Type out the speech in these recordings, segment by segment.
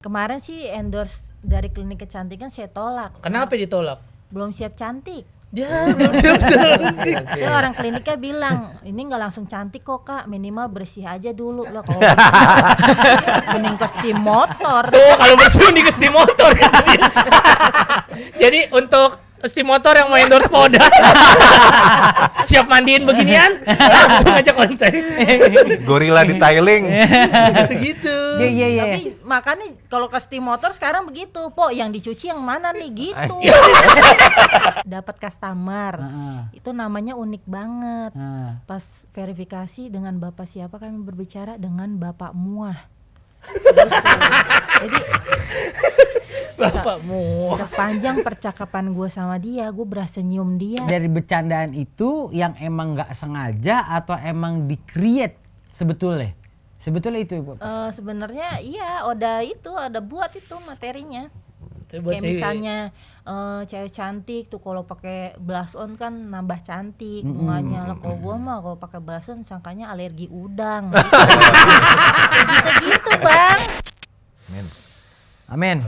Kemarin sih endorse dari klinik kecantikan saya tolak. Kenapa ditolak? Belum siap cantik. Ya, belum siap cantik. Ya, orang kliniknya bilang, ini nggak langsung cantik kok kak, minimal bersih aja dulu lah. Kalau mending ke steam motor. Oh, kalau bersih di ke steam motor kan. Jadi untuk steam motor yang mau endorse Poda siap mandiin beginian, langsung aja kontak. Gorila di tiling. Gitu. Iya. Tapi makanya kalau ke steam motor sekarang begitu, po yang dicuci yang mana nih gitu. Dapat customer, itu namanya unik banget. Pas verifikasi dengan bapak siapa, kami berbicara dengan bapak Muah. Jadi Bapakmu. sepanjang percakapan gue sama dia, gue berasa nyium dia. Dari bercandaan itu yang emang nggak sengaja atau emang di-create sebetulnya? Sebetulnya itu Ibu. Sebenarnya iya, ada buat itu materinya. Kayak misalnya cewek cantik tuh kalau pakai blush on kan nambah cantik bunganya. Lah kalau gua mah kalau pakai blush on sangkanya alergi udang. Gitu-gitu, Bang. Amin.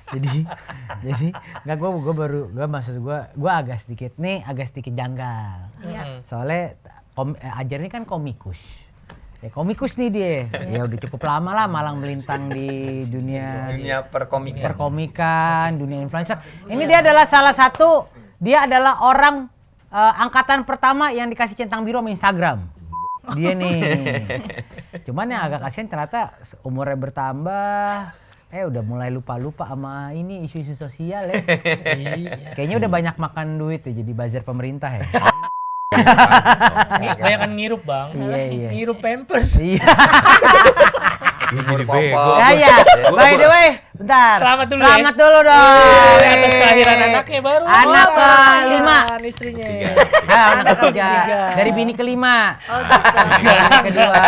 jadi nggak gue maksud gue agak sedikit janggal. Soalnya Ajar ini kan komikus. Ya komikus nih dia. Ya udah cukup lama lah malang melintang di dunia perkomikan, dunia influencer. Ini dia adalah orang angkatan pertama yang dikasih centang biru sama Instagram. Dia nih. Cuman yang agak kasihan ternyata umurnya bertambah. Udah mulai lupa-lupa sama ini isu-isu sosial ya. Kayaknya udah banyak makan duit ya jadi buzzer pemerintah ya. Banyakan ngirup, Bang. Iya. Ngirup Pampers. Iya. Jadi bego. Ya. By the way, bentar. Selamat dulu dong. Atas kelahiran anaknya baru. Anak kelima. Istrinya. Anak ketiga. Dari bini kelima. Bini kedua.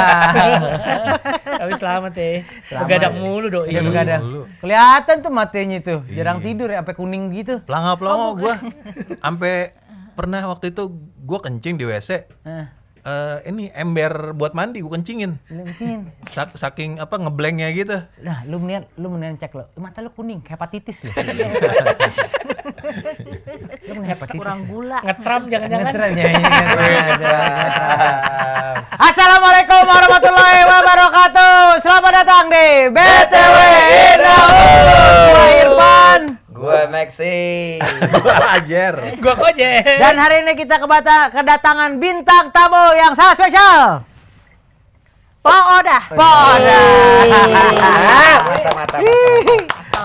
Tapi selamat ya. Begadang mulu doi. Iya begadang. Kelihatan tuh matanya tuh. Jarang tidur ya, sampai kuning gitu. Pelangap-pelangap gua. Sampai pernah waktu itu gua kencing di WC. Ini ember buat mandi gua kencingin. Saking ngeblanknya gitu. Nah, lu mendingan cek lo. Mata lu kuning, hepatitis lu. Lu kena hepatitis. Kurang gula. Ngetram jangan-jangan. Assalamualaikum warahmatullahi wabarakatuh. Selamat datang di BTW Indah. Gua Irfan. Gua Maxi. Gua Ajar. Gua Koje. Dan hari ini kita kedatangan bintang tamu yang sangat spesial. Oda. Mata.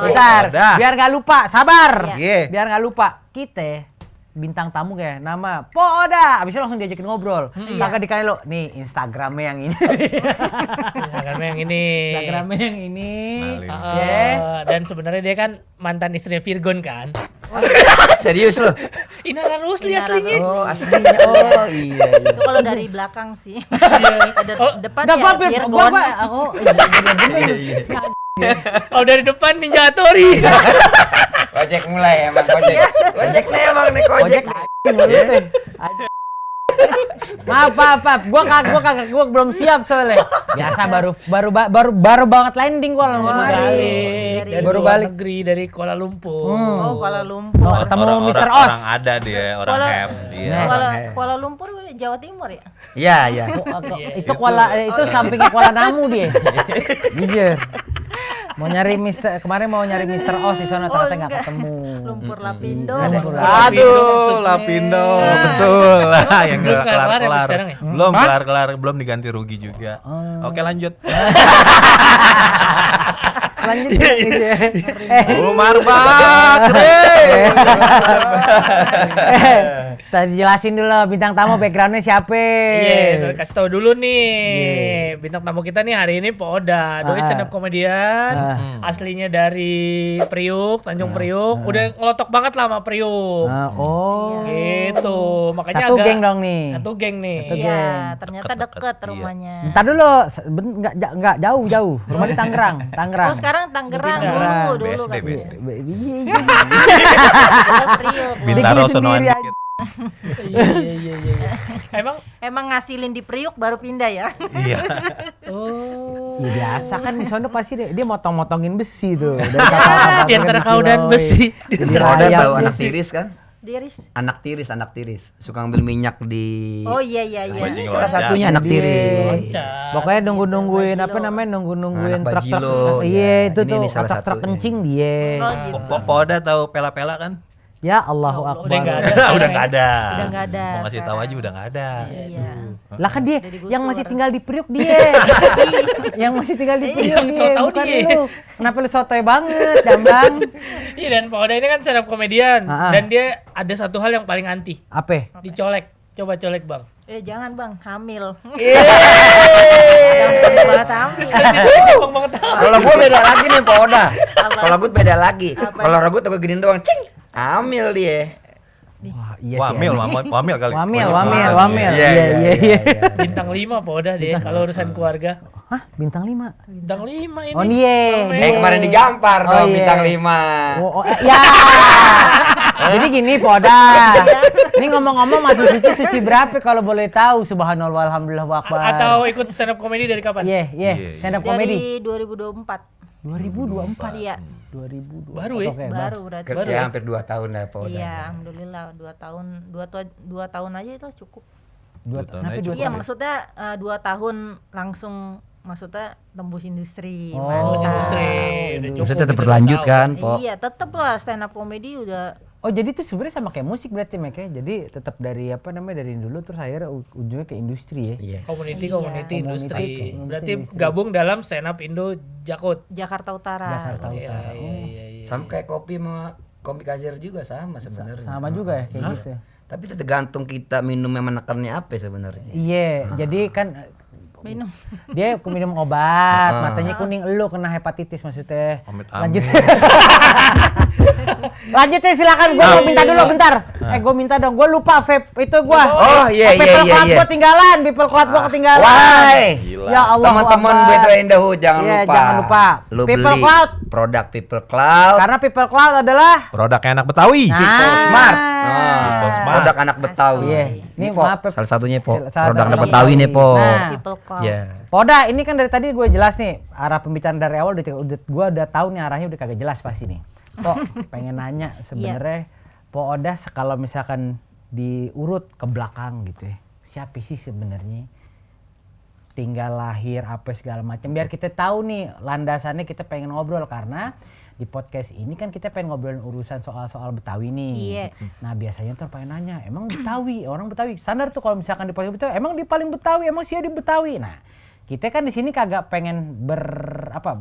Bentar, biar nggak lupa, sabar. Iya. Biar nggak lupa, kita bintang tamu kayak nama Oda. Abis itu langsung diajakin ngobrol. Kagak dikali lo, nih Instagramnya yang ini. Instagramnya yang ini. Dan sebenarnya dia kan mantan istrinya Virgon kan. Serius lo? Inara Rusli aslinya. Oh, aslinya. Oh, iya. Itu kalau dari belakang sih. Ada depan ya Virgon. Iya. Kalau dari depan Ninja Hattori. Ojek mulai emang Ojek. Ojek nih emang nih Ojek. Maaf. Gua belum siap soalnya. Biasa baru banget landing gua Dari baru luar balik negeri, dari Kuala Lumpur. Oh, Kuala Lumpur. Ketemu Mr. Os. Orang ada dia, orang ham. Dia. Kuala Lumpur Jawa Timur ya? Iya. Itu itu sampingnya Kuala Namu dia. Jujur. Kemarin mau nyari Mr. Os di sana ternyata nggak ketemu. Lumpur Lapindo. Aduh, Lapindo, betul lah yang nggak kelar-kelar. Belum kelar-kelar, belum diganti rugi juga. Oke lanjut. Lanjut. Umar Bakri. Tadi jelasin dulu bintang tamu backgroundnya siapa? Iya, kasih tahu dulu nih. Bintang tamu kita nih hari ini Oda, doi stand up komedian. Aslinya dari Priuk, Tanjung Priuk. Udah ngelotok banget lah sama Priuk. Gitu. Makanya Satu geng dong nih. Satu geng nih. Iya, ternyata deket rumahnya. Ntar dulu, enggak jauh. Rumah di Tangerang. Oh, sekarang Tangerang dulu. BSD. Priuk. Bintaro sonoan dikit. Iya. Emang ngasilin di Priuk baru pindah ya? Iya. oh. Ya biasa kan di sono pasti dia motong-motongin besi tuh. Dari kapal-kapal Di antara kan kau dan kiloin. besi. Jadi Poda rayap tahu anak besi. tiris kan? Diris. Anak tiris. Suka ngambil minyak di Oh iya. Bajing salah loncat. satunya anak Dia. tiris. Pokoknya nungguin Bajilo. apa namanya nungguin Anak truk-truk. bajilo, Iya ya. itu Ini tuh nih salah truk-truk satunya. kencing dia. Oh gitu. Poda tahu pela-pela kan? Ya Allahu Udah Akbar. nggak ada. Udah nggak ada. Udah nggak ada Mau ngasih tahu sekarang. aja udah nggak ada. Iya. Lah kan dia Udah digusur. yang masih tinggal di Priuk dia. Yang masih tinggal di Priuk Yang so dia, tau bukan dia. lu. Kenapa lu sotoy banget, Jambang? Iya, dan Pak Oda ini kan stand up komedian dan dia ada satu hal yang paling anti, Apa? dicolek. Coba colek, Bang. Jangan bang, hamil. Iya. Gampang banget hamil. Gampang banget. Kalau gue beda lagi nih Poda. Kalau gue beda lagi. Kalau ragut aku giniin doang, cing. Amil dia. Wah, iya Wamil, sih. wamil kali. Wamil. Banyak Iya, iya, iya. Bintang 5 Pak Oda deh kalau urusan keluarga. Hah, bintang 5. Bintang 5 ini. Oh, iya. Kemarin digampar Oh, dong iya. bintang 5. Ya. Jadi gini Poda. Ini ngomong-ngomong masuk suci berapa kalau boleh tahu? Subhanallah walhamdulillah wa akbar. Atau ikut stand up komedi dari kapan? Iya, Iya. stand up comedy. Dari 2024. 2024. Iya. 2024. Baru ya? Oke, Baru berarti. Kerja hampir 2 tahun lah Poda. Iya, alhamdulillah 2 tahun. 2 tahun aja itu cukup. Dua tahun Kenapa aja dua cukup. Iya, ya? maksudnya 2 tahun langsung maksudnya tembus industri. Oh, Tembus mantap. industri. Udah cukup Maksudnya tetap gitu, berlanjut udah tahu. kan, Po? Iya, tetep lah stand up comedy udah. Oh jadi itu sebenarnya sama kayak musik berarti Mek ya. Jadi tetap dari apa namanya dari dulu terus akhirnya ujungnya ke industri ya. Iya. Community Iya. industri. Community Berarti industri. gabung dalam stand up Indo Jakut. Jakarta Utara. Jakarta Iya, Utara. iya. Sama kayak kopi sama komik azer juga sama sebenarnya. Sama juga ya kayak gitu. Tapi tergantung kita minumnya menekannya apa sebenarnya. Iya, jadi kan Minum. dia minum obat, matanya kuning, lu kena hepatitis maksudnya. Amit-amit. Lanjut. Lanjut ya silakan, gua mau minta dulu bentar. Gua minta dong, gua lupa vape itu gua. Oh, iya, People iya, Cloud iya. gua tinggalan, People Cloud gua ketinggalan. Why? Gila. Ya Allah. Teman-teman Akbar. Beto Indahu jangan Iya, lupa. jangan lupa. Lu People beli Cloud. produk People Cloud. Karena People Cloud adalah Produknya anak Betawi. People Smart. People Smart. Produk anak Betawi. Iya. Ini Po, maaf, salah satunya Po. salah Produk anak satu. Betawi nih Po. Nah. People Cloud. Iya. Poda, ini kan dari tadi gue jelas nih arah pembicaraan dari awal gue udah tahu nih arahnya udah kagak jelas pasti nih. Kok pengen nanya sebenarnya Po Oda kalau misalkan diurut ke belakang gitu ya, siapa sih sebenarnya? Tinggal lahir apa segala macam biar kita tahu nih landasannya kita pengen ngobrol karena di podcast ini kan kita pengen ngobrolin urusan soal-soal Betawi nih. Iya. Nah biasanya tuh pengen nanya, emang Betawi, orang Betawi standar tuh kalau misalkan di podcast Betawi, emang di paling Betawi, emang sih di Betawi. Nah kita kan di sini kagak pengen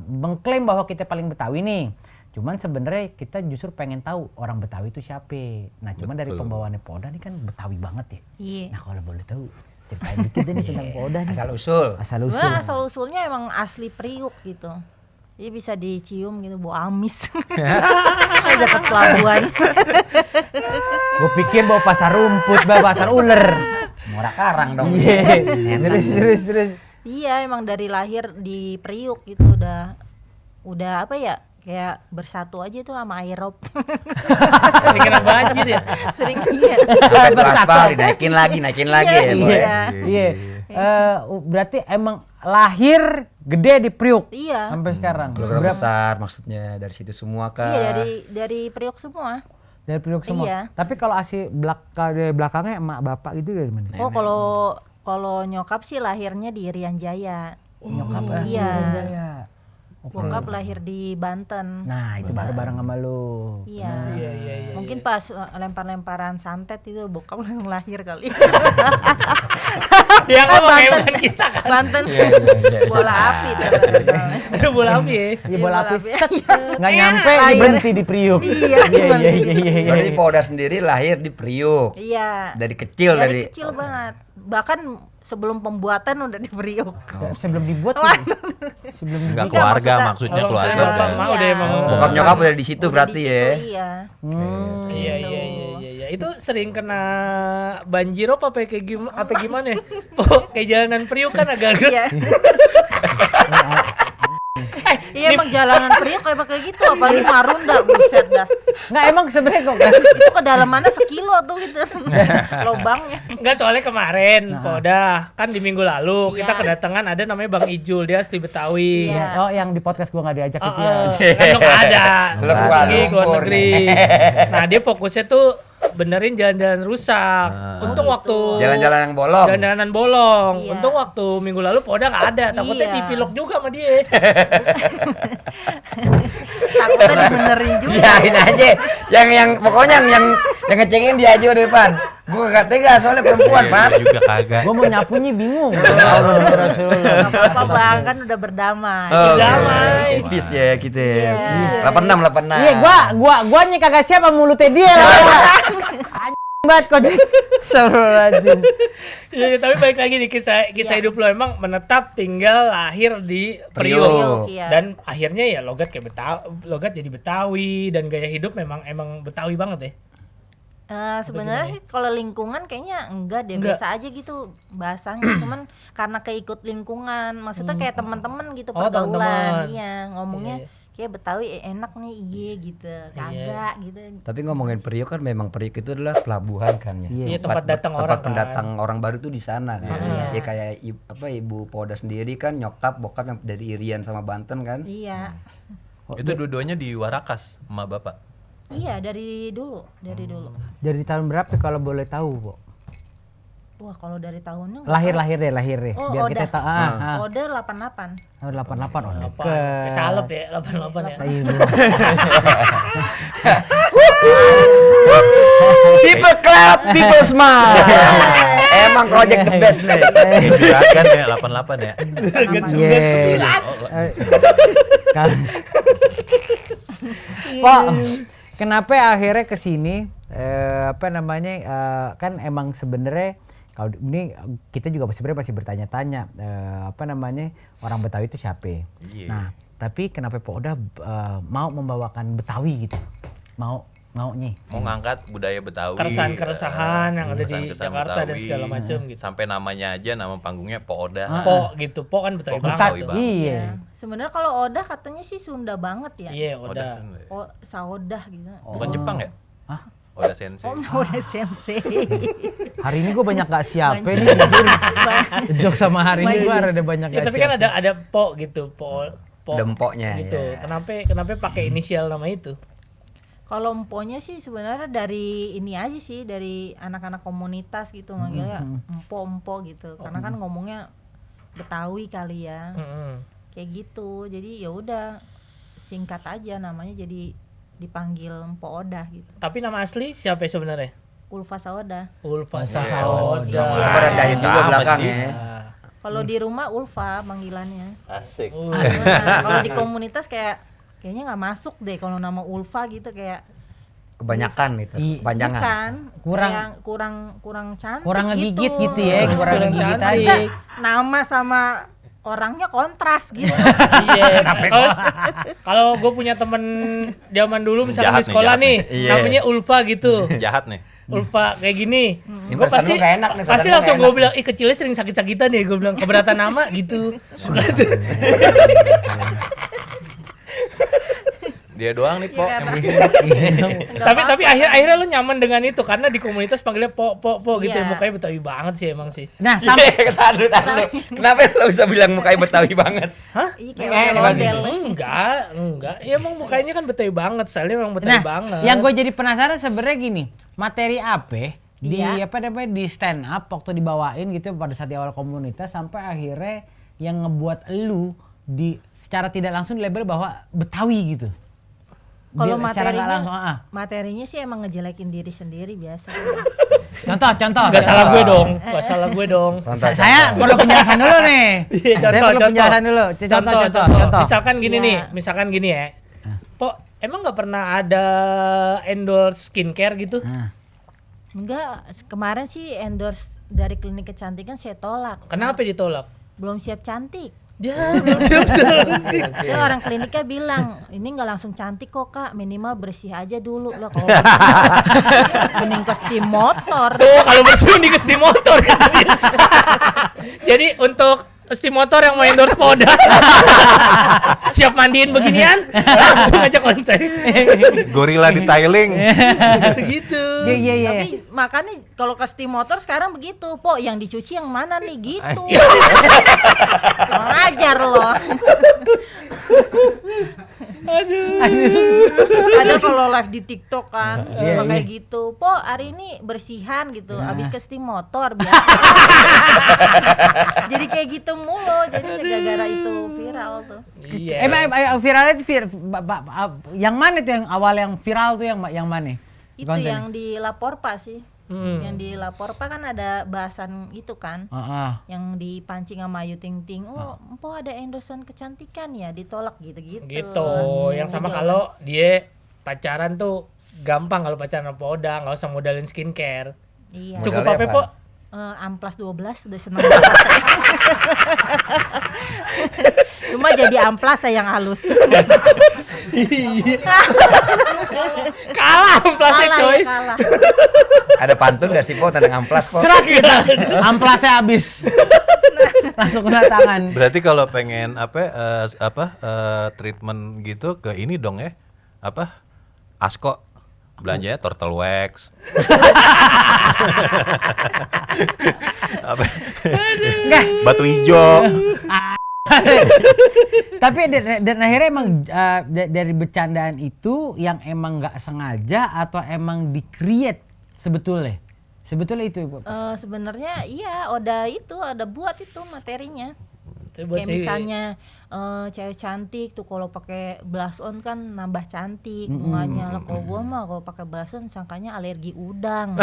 mengklaim bahwa kita paling Betawi nih. Cuman sebenarnya kita justru pengen tahu orang Betawi itu siapa. Nah cuman dari pembawaannya Poda nih kan Betawi banget ya. Iya. Nah kalau boleh tahu ceritain dikit deh nih tentang Poda nih. Asal usul. Asal usul. Sebenarnya asal usulnya emang asli Priuk gitu. Jadi bisa dicium gitu, bau amis. Kayak deket pelabuhan. Gue pikir bawa pasar rumput, bawa pasar ular. Murah karang dong. Iya. Enak. Terus. Iya, emang dari lahir di Priuk gitu udah apa ya? Kayak bersatu aja tuh sama aerob. Sering kena banjir ya. Sering iya. Sampai tuh aspal dinaikin lagi ya. Po, ya. Iya. Berarti emang lahir gede di Priuk Iya. sampai sekarang. Keluarga besar maksudnya dari situ semua kah? Iya dari Priuk semua. Dari Priuk semua. Iya. Tapi kalau dari belakangnya emak bapak gitu dari mana? Oh, kalau nyokap sih lahirnya di Irian Jaya. Nyokap Iya. Jaya. Bokap lahir di Banten. Nah, itu bareng sama lu. Iya. Iya. Mungkin pas lempar-lemparan santet itu bokap langsung lahir kali. Dia ngomong kayak bukan kita kan. Banten. Bola api tuh. Ada bola api ya. Iya bola api bola api. set nggak nyampe Lahir. berhenti di Priuk. Iya, berhenti di iya. Berarti Poda sendiri lahir di Priuk. Iya. Dari kecil Dari kecil banget. Bahkan sebelum pembuatan udah di Priuk. Sebelum dibuat sebelum Enggak Enggak, keluarga maksudnya- maksudnya Kalau keluarga misalnya udah. bapak mau deh emang. Bokap nyokap udah di situ Udah berarti di ya. situ, Iya. Iya. Itu sering kena banjir apa kayak gimana? Oh, kayak jalanan Priuk kan agak-agak. Iya. Iya emang jalanan Priok kayak gitu, apalagi Marunda, buset dah. Nggak, emang sebenarnya kok Itu kedalamannya sekilo tuh gitu. Lobangnya. Enggak, soalnya kemarin Polda kan di minggu lalu Iya. kita kedatangan ada namanya Bang Ijul, dia asli Betawi. Iya. oh yang di podcast gua nggak diajak itu ya. Kan lo nggak ada, Lo pergi keluar ke luar lumpur negeri. Nah dia fokusnya tuh benerin jalan-jalan rusak. Untung waktu Jalan-jalan yang bolong. jalan-jalanan bolong. Iya. Untung waktu minggu lalu Polda nggak ada. Takutnya Iya. dipilok juga sama dia. Takutnya dibenerin juga. Biarin aja. Yang pokoknya yang ngecengin dia aja di depan. Gua gak tega soalnya perempuan, Iya, Pak. gua juga kagak. Gua mau nyapunya bingung. Allah Rasulullah. Gak apa-apa Bang, kan udah berdamai. Damai. Tipis ya kita. Iya. 86. Iya, gua nya kagak siapa mulutnya dia lah. Anjing banget kok. Astagfirullahaladzim. Iya, tapi balik lagi di kisah hidup lo, emang menetap tinggal lahir di Priok. Priok, iya. Dan akhirnya ya logat kayak logat jadi Betawi dan gaya hidup memang Betawi banget ya. Sebenarnya sih kalau lingkungan kayaknya enggak deh, Enggak. biasa aja gitu bahasanya. Cuman karena keikut lingkungan, maksudnya kayak teman-teman gitu, Oh, pergaulan. teman-teman. Iya, ngomongnya Iya. kayak Betawi enak nih, iya gitu. Kagak gitu. Tapi ngomongin Priok kan memang Priok itu adalah pelabuhan kan ya. Iya, tempat datang orang tempat kan. pendatang orang baru tuh di sana kan. Iya. Ya kayak Ibu Polda sendiri kan nyokap bokap yang dari Irian sama Banten kan. Iya. Itu dua-duanya di Warakas sama bapak. Iya, dari dulu. Dari tahun berapa kalau boleh tahu, Pok? Wah, kalau dari tahunnya Lahir deh. Oh, Biar kita Oda. tahu. Oda 88. Oh, 88 oh. Apa? Kayak salep ya, 88 ya. Iya. People clap, people smile. Emang project the best nih. Juragan ya 88 ya. Iya. Pak, kenapa akhirnya ke sini? Kan emang sebenarnya kalau ini kita juga sebenarnya masih bertanya-tanya orang Betawi itu siapa? Iya. Nah, tapi kenapa Pak Oda mau membawakan Betawi gitu? Maunya. Mau ngangkat budaya Betawi. Keresahan-keresahan yang ada di Keresahan-keresahan Jakarta dan Betawi. segala macam gitu. Sampai namanya aja, nama panggungnya Polda. Po gitu, Po kan Betawi Po kan banget Betawi tuh. banget. Iya. Sebenarnya kalau Oda katanya sih Sunda banget ya. Iya, Oda. udah. Oh, Saodah gitu. Bukan Jepang ya? Hah? Oda Sensei. Oh, Oda Sensei. Hari ini gue banyak gak siapa Banyak. nih jujur. Jok sama hari ini gue ada banyak Ya, gak tapi kan siapa. ada Po gitu, Po Dempoknya, gitu. ya. Kenapa pakai inisial nama itu? Kalau emponya sih sebenarnya dari ini aja sih, dari anak-anak komunitas gitu manggilnya empo gitu. Karena kan ngomongnya Betawi kali ya. Kayak gitu. Jadi ya udah singkat aja namanya, jadi dipanggil Empo Oda gitu. Tapi nama asli siapa ya sebenarnya? Ulfa Saoda. Ulfa Iya, Saoda. Coba rendahin juga Sama belakangnya. sih. Ah. Kalau di rumah Ulfa panggilannya. Asik. Nah, kalau di komunitas kayaknya nggak masuk deh kalau nama Ulfa gitu, kayak Kebanyakan gitu. Kepanjangan. bukan Kurang- kayak kurang cantik Kurang ngegigit gitu ya, kurang Kurang ngegigit cantik. aja. Maksudnya nama sama orangnya kontras gitu. Iya. Kalau gue punya temen zaman dulu misalnya Jahat di nih, sekolah jahat nih, nih. Iya. namanya Ulfa gitu. Jahat nih. Ulfa kayak gini. Ini Gue perasaan pasti lu nggak enak nih, pasti perasaan lu langsung nggak gue bilang, ih kecilnya sering sakit-sakitan ya, gue bilang keberatan nama gitu. Dia doang nih, Po. Iya, yang karena- begini. Tapi akhirnya lu nyaman dengan itu karena di komunitas panggilnya Po gitu ya, Iya. mukanya Betawi banget sih emang sih. Nah, sampai Iya, tahan dulu. Kenapa lo bisa bilang mukanya Betawi banget? Hah? Iya, Nggak, kayak ondel-ondel. Enggak. Ya emang mukanya kan Betawi banget, stylenya emang Betawi nah, banget. yang gue jadi penasaran sebenarnya gini, materi apa di Iya. di stand up waktu dibawain gitu pada saat di awal komunitas sampai akhirnya yang ngebuat lu secara tidak langsung label bahwa Betawi gitu. Kalau Secara nggak langsung, materinya sih emang ngejelekin diri sendiri biasa. Contoh. Enggak salah gue dong, enggak salah gue dong. Saya perlu penjelasan dulu nih. Iya, Saya perlu penjelasan dulu. Contoh. Misalkan gini Iya. nih, misalkan gini ya. Po, emang nggak pernah ada endorse skincare gitu? Nah, Enggak, kemarin sih endorse dari klinik kecantikan saya tolak. Kenapa ditolak? Belum siap cantik. Ya, belum siap cantik. Ya, orang kliniknya bilang, ini nggak langsung cantik kok kak, minimal bersih aja dulu loh. Kalau mending ke steam motor. Tuh, kalau bersih di ke steam motor kan dia. Jadi untuk Steam Motor yang mau endorse Poda. Siap mandiin beginian, langsung aja konten. Gorila di tiling. Gitu-gitu. Iya. Tapi makanya kalau ke Steam Motor sekarang begitu, po yang dicuci yang mana nih gitu. Ngajar loh. Ada kalau live di TikTok kan, kayak gitu. Po hari ini bersihan gitu, abis ke Steam Motor biasa. Jadi kayak gitu mulu, jadi gara-gara itu viral tuh. Iya. Emang viralnya itu yang mana tuh yang awal yang viral tuh yang mana? Itu Konten. yang di lapor Pak sih. Yang di lapor Pak kan ada bahasan itu kan. Yang dipancing sama Ayu Ting Ting. Oh, empo ada endorsean kecantikan ya, ditolak gitu-gitu. Gitu. Yang sama kalau dia pacaran tuh gampang kalau pacaran sama Poda, nggak usah modalin skincare. Iya. Cukup Modalnya apa, apa? Po? Amplas 12 udah seneng banget. Cuma jadi amplas yang halus. Kalah amplasnya coy. Kalah. Ada pantun gak sih Po tentang amplas Po? Serak gitu. Amplasnya habis. Langsung kena tangan. Berarti kalau pengen treatment gitu ke ini dong ya. Asko. Belanjanya turtle wax. Batu hijau. Tapi dan akhirnya emang dari bercandaan itu yang emang nggak sengaja atau emang di-create sebetulnya itu. Sebenarnya iya, ada buat itu materinya. Coba Kayak sih. misalnya cewek cantik tuh kalau pakai blush on kan nambah cantik bunganya. Lah kalau gua mah kalau pakai blush on sangkanya alergi udang.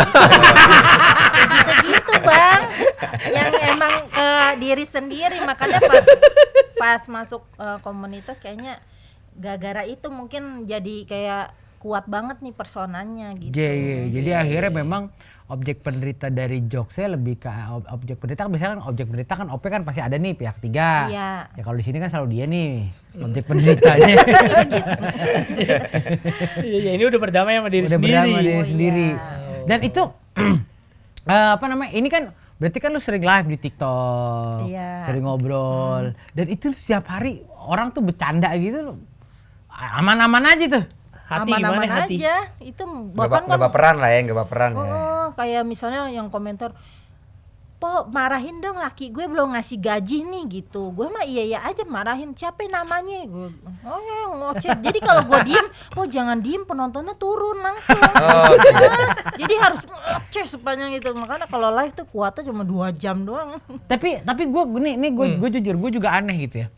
Gitu-gitu Bang. Yang emang ke diri sendiri, makanya pas masuk komunitas kayaknya gara-gara itu mungkin jadi kayak kuat banget nih personanya gitu. Iya. Jadi akhirnya memang objek penderita dari jokesnya lebih ke objek penderita kan biasanya kan objek penderita kan OP kan pasti ada nih pihak tiga. Iya. Ya kalau di sini kan selalu dia nih objek penderitanya. Iya, ini udah berdamai sama diri Udah sendiri. berdamai sama diri sendiri. Iya. Dan itu ini kan berarti kan lu sering live di TikTok, Iya. sering ngobrol, dan itu setiap hari orang tuh bercanda gitu, aman-aman aja tuh. Hati aman-aman gimana hati? aja itu bahkan Gak baperan lah ya, gak baperan ya. kayak misalnya yang komentar, po marahin dong laki gue belum ngasih gaji nih gitu. Gue mah iya aja marahin, siapa namanya gue, oh ya ngoceh. Jadi kalau gue diem, po jangan diem, penontonnya turun langsung. Jadi harus ngoceh sepanjang itu. Makanya kalau live tuh kuatnya cuma 2 jam doang. Tapi gue jujur, gue juga aneh gitu ya.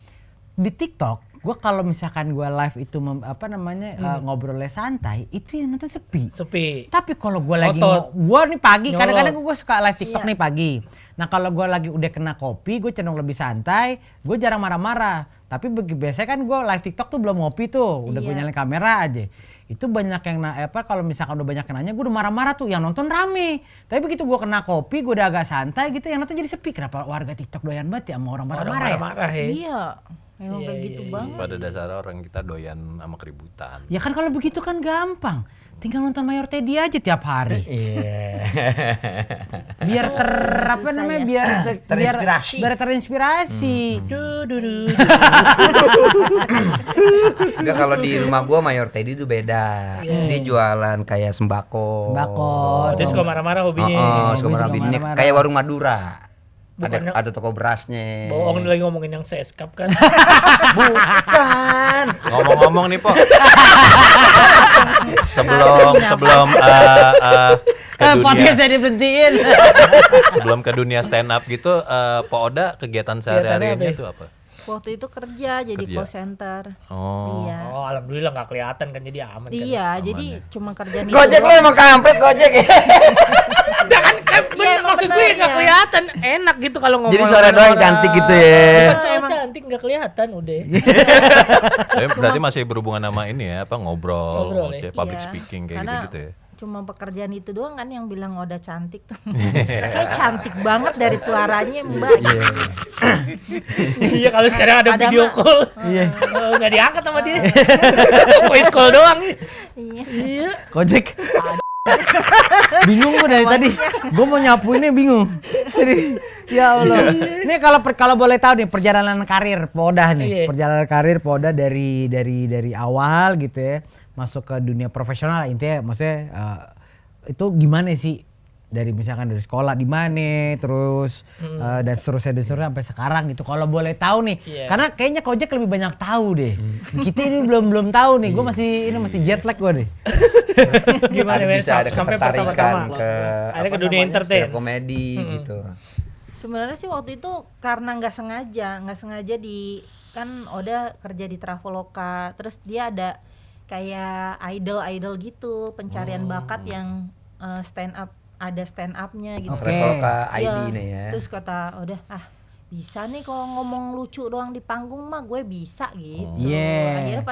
Di TikTok gue kalau misalkan gue live itu ngobrolnya santai, itu yang nonton sepi. Tapi kalau gue lagi gue nih pagi, kadang-kadang gue suka live TikTok nih pagi. Nah kalau gue lagi udah kena kopi, gue cenderung lebih santai, gue jarang marah-marah. Tapi biasanya kan gue live TikTok tuh belum ngopi tuh, udah gue nyalain kamera aja. Itu banyak yang kalau misalkan udah banyak yang nanya, gue udah marah-marah tuh, yang nonton rame. Tapi begitu gue kena kopi, gue udah agak santai gitu, yang nonton jadi sepi. Kenapa warga TikTok doyan banget ya sama orang marah-marah ya? Iya. Emang kayak gitu banget. Pada dasarnya orang kita doyan sama keributan. Ya kan kalau begitu kan gampang. Tinggal nonton Mayor Teddy aja tiap hari. Iya. Biar Terinspirasi. Biar terinspirasi. Enggak, kalau di rumah gua Mayor Teddy itu beda. Dia jualan kayak sembako. Dia suka marah-marah hobinya. Suka marah hobinya. Kayak warung Madura. Ada toko berasnya. Bohong lagi ngomongin yang seskap kan. Bukan. Ngomong-ngomong nih, Po. sebelum ke dunia saya diberhentiin. sebelum ke dunia stand up gitu, Po Oda kegiatan sehari-harinya itu apa? Waktu itu kerja jadi call center. Oh. Iya. Oh, alhamdulillah nggak kelihatan kan, jadi aman kan. Iya, jadi cuma kerjaan itu. Gojek lo emang kampret Gojek ya. Maksud gue nggak kelihatan, enak gitu kalau ngomong. Jadi suara doang cantik gitu ya. Bukan soal cantik, nggak kelihatan udah. Tapi berarti masih berhubungan sama ini ya, ngobrol public Iya, speaking kayak karena gitu ya. Cuma pekerjaan itu doang kan yang bilang Oda cantik tuh. Kayak cantik banget dari suaranya Mbak. Iya, kalau sekarang ada video mah- call. Iya. Nggak diangkat sama dia. Voice call doang. Iya. Gojek. Bingung gue dari tadi. Gue mau nyapuinnya bingung. Ya Allah. Ini kalau boleh tahu nih perjalanan karir Podah nih. Iya. Perjalanan karir Podah dari awal gitu ya. Masuk ke dunia profesional intinya maksudnya itu gimana sih? Dari misalkan dari sekolah di mana terus dan seterusnya sampai sekarang gitu. Kalau boleh tahu nih. Iya. Karena kayaknya Kojek lebih banyak tahu deh. Kita ini belum tahu nih. Gue masih jet lag gue nih. Gimana Wes? Bisa ada Sampai ketertarikan pertama-tama ke ada ke apa dunia namanya, entertain. stand-up komedi gitu. Sebenarnya sih waktu itu karena nggak sengaja di kan Oda kerja di Traveloka, terus dia ada kayak idol gitu, pencarian bakat yang stand up-nya gitu. Oke. Traveloka ID Iya, nih ya. Terus kata Oda, bisa nih kalau ngomong lucu doang di panggung mah gue bisa gitu. Yeah. Akhirnya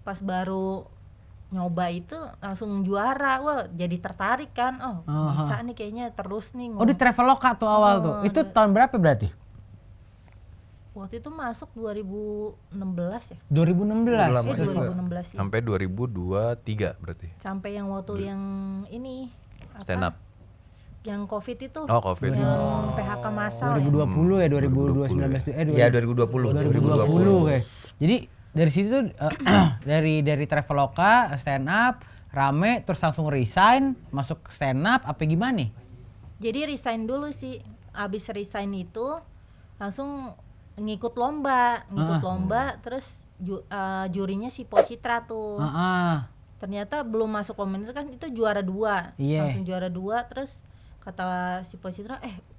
pas baru nyoba itu langsung juara. Wah, jadi tertarik kan. Bisa nih kayaknya terus nih. Oh di Traveloka tuh awal tuh. Itu tahun berapa berarti? Waktu itu masuk 2016 ya? 2016. Lama 2016 ya. Sampai 2023 berarti. Sampai yang waktu yang ini apa? Stand up. Yang Covid itu. Oh, Covid. Yang PHK massal. 2020 ya 2019 Ya 2020. 2020 kayak. Jadi dari situ dari Traveloka stand up rame terus langsung resign masuk stand up apa gimana nih? Jadi resign dulu sih. Abis resign itu langsung ngikut lomba terus jurinya si Po Citra tuh. Ternyata belum masuk komunitas kan itu juara 2. Iya. Langsung juara 2 terus kata si Po Citra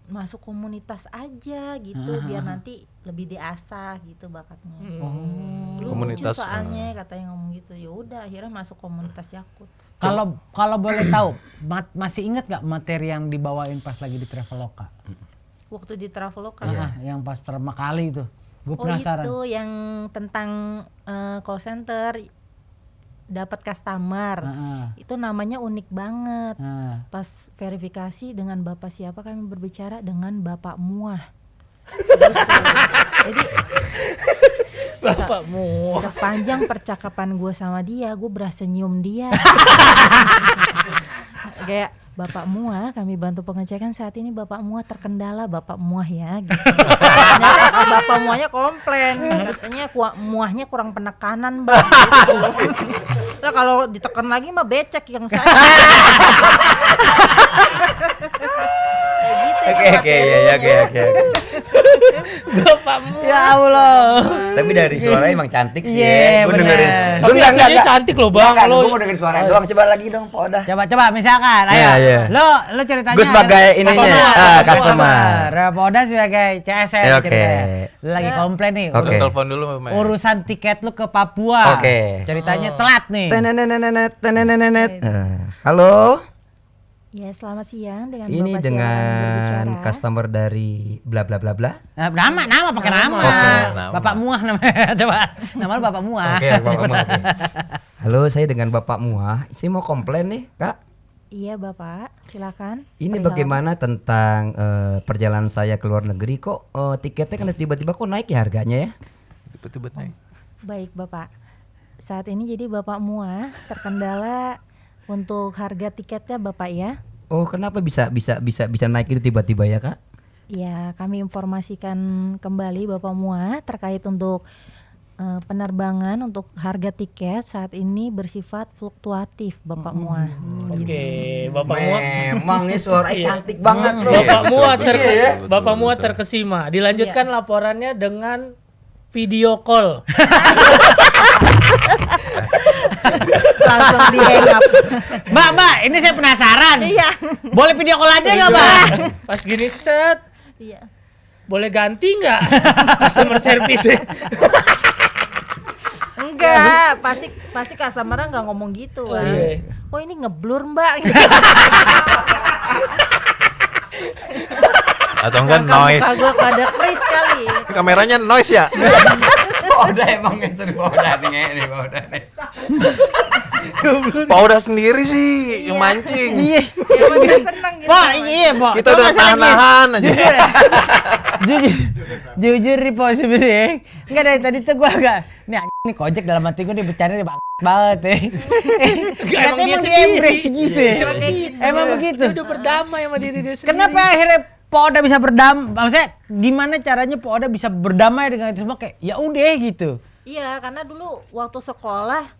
masuk komunitas aja gitu biar nanti lebih diasah gitu bakatnya. Lu Komunitas, lucu soalnya katanya ngomong gitu. Ya udah akhirnya masuk komunitas Jakut. Kalau boleh tahu masih ingat gak materi yang dibawain pas lagi di Traveloka? Waktu di Traveloka. Yang pas pertama kali itu. Gue penasaran. Itu yang tentang call center dapat customer. Itu namanya unik banget. Pas verifikasi dengan Bapak siapa kami berbicara dengan Bapak Muah. Jadi Bapakmu. sepanjang percakapan gue sama dia, gue berasa nyium dia. Kayak Bapak Muah, kami bantu pengecekan saat ini Bapak Muah terkendala, Bapak Muah ya. Gitu. Ternyata Bapak Muahnya komplain, katanya muahnya kurang penekanan Bang. Gitu. Lah kalau ditekan lagi mah becek yang saya. Oke. Bapakmu. Ya Allah. Tapi dari suara emang cantik sih. Iya, Gue bener. dengerin. Tapi aslinya cantik loh Bang. Gue mau dengerin suara doang. Coba lagi dong, Pak Odah. Coba misalkan, ayo. Iya. Lo ceritanya. Gue sebagai ininya, customer. Poda sebagai CSM Oke. ceritanya. Lo lagi komplain nih. Oke. Telepon dulu Mei. Urusan tiket lu ke Papua. Oke. Ceritanya telat nih. Tenenenenet. Halo. Ya, selamat siang dengan Ini Bapak dengan siapa yang berbicara? customer dari bla bla bla bla. Nama pakai nama. Oke, nama. Bapak Muah namanya. Coba. Nama lu Bapak Muah. Oke, Bapak Muah. Oke. Halo, saya dengan Bapak Muah. Saya mau komplain nih, Kak. Iya Bapak, silakan. Ini Perihal bagaimana tentang perjalanan saya ke luar negeri kok tiketnya kan tiba-tiba kok naik ya harganya ya? Tiba-tiba naik. Baik Bapak, saat ini jadi Bapak Muah terkendala untuk harga tiketnya Bapak ya. Oh, kenapa bisa naik itu tiba-tiba ya, Kak? Ya, kami informasikan kembali Bapak Muah terkait untuk penerbangan untuk harga tiket saat ini bersifat fluktuatif Bapak Muah. Oke, Bapak Muah. Memang nih suaranya cantik banget, Bro. Bapak Muah betul. Bapak Muah Betul. terkesima. Dilanjutkan laporannya dengan video call. Langsung di hang up. Mbak, ini saya penasaran. Iya. Boleh video call aja nggak, Mbak? Pas gini set, Iya. boleh ganti nggak customer service? Enggak, pasti customer-nya nggak ngomong gitu Oh, kan. iya. Kok ini ngeblur Mbak? Atau enggak noise. Kagak ada kris kali. Kameranya noise ya? Pak Odah emang ngeser Pak Odah nih, Pak Odah nih. Pak Odah sendiri sih yang mancing. Iya. Ya masih seneng gitu. Pak, iya, Pak. Kita udah tahan-tahan aja. Jujur nih, Pak sebenarnya. Enggak dari tadi tuh gua agak nih Kojek dalam hati gua dia bercanda dia banget ya. Emang dia Emang dia sendiri. embrace gitu ya. Kayak gitu. Emang begitu. Dia udah berdamai sama diri dia sendiri. Kenapa akhirnya Po Oda bisa maksudnya gimana caranya Po Oda bisa berdamai dengan itu semua kayak ya udah gitu. Iya, karena dulu waktu sekolah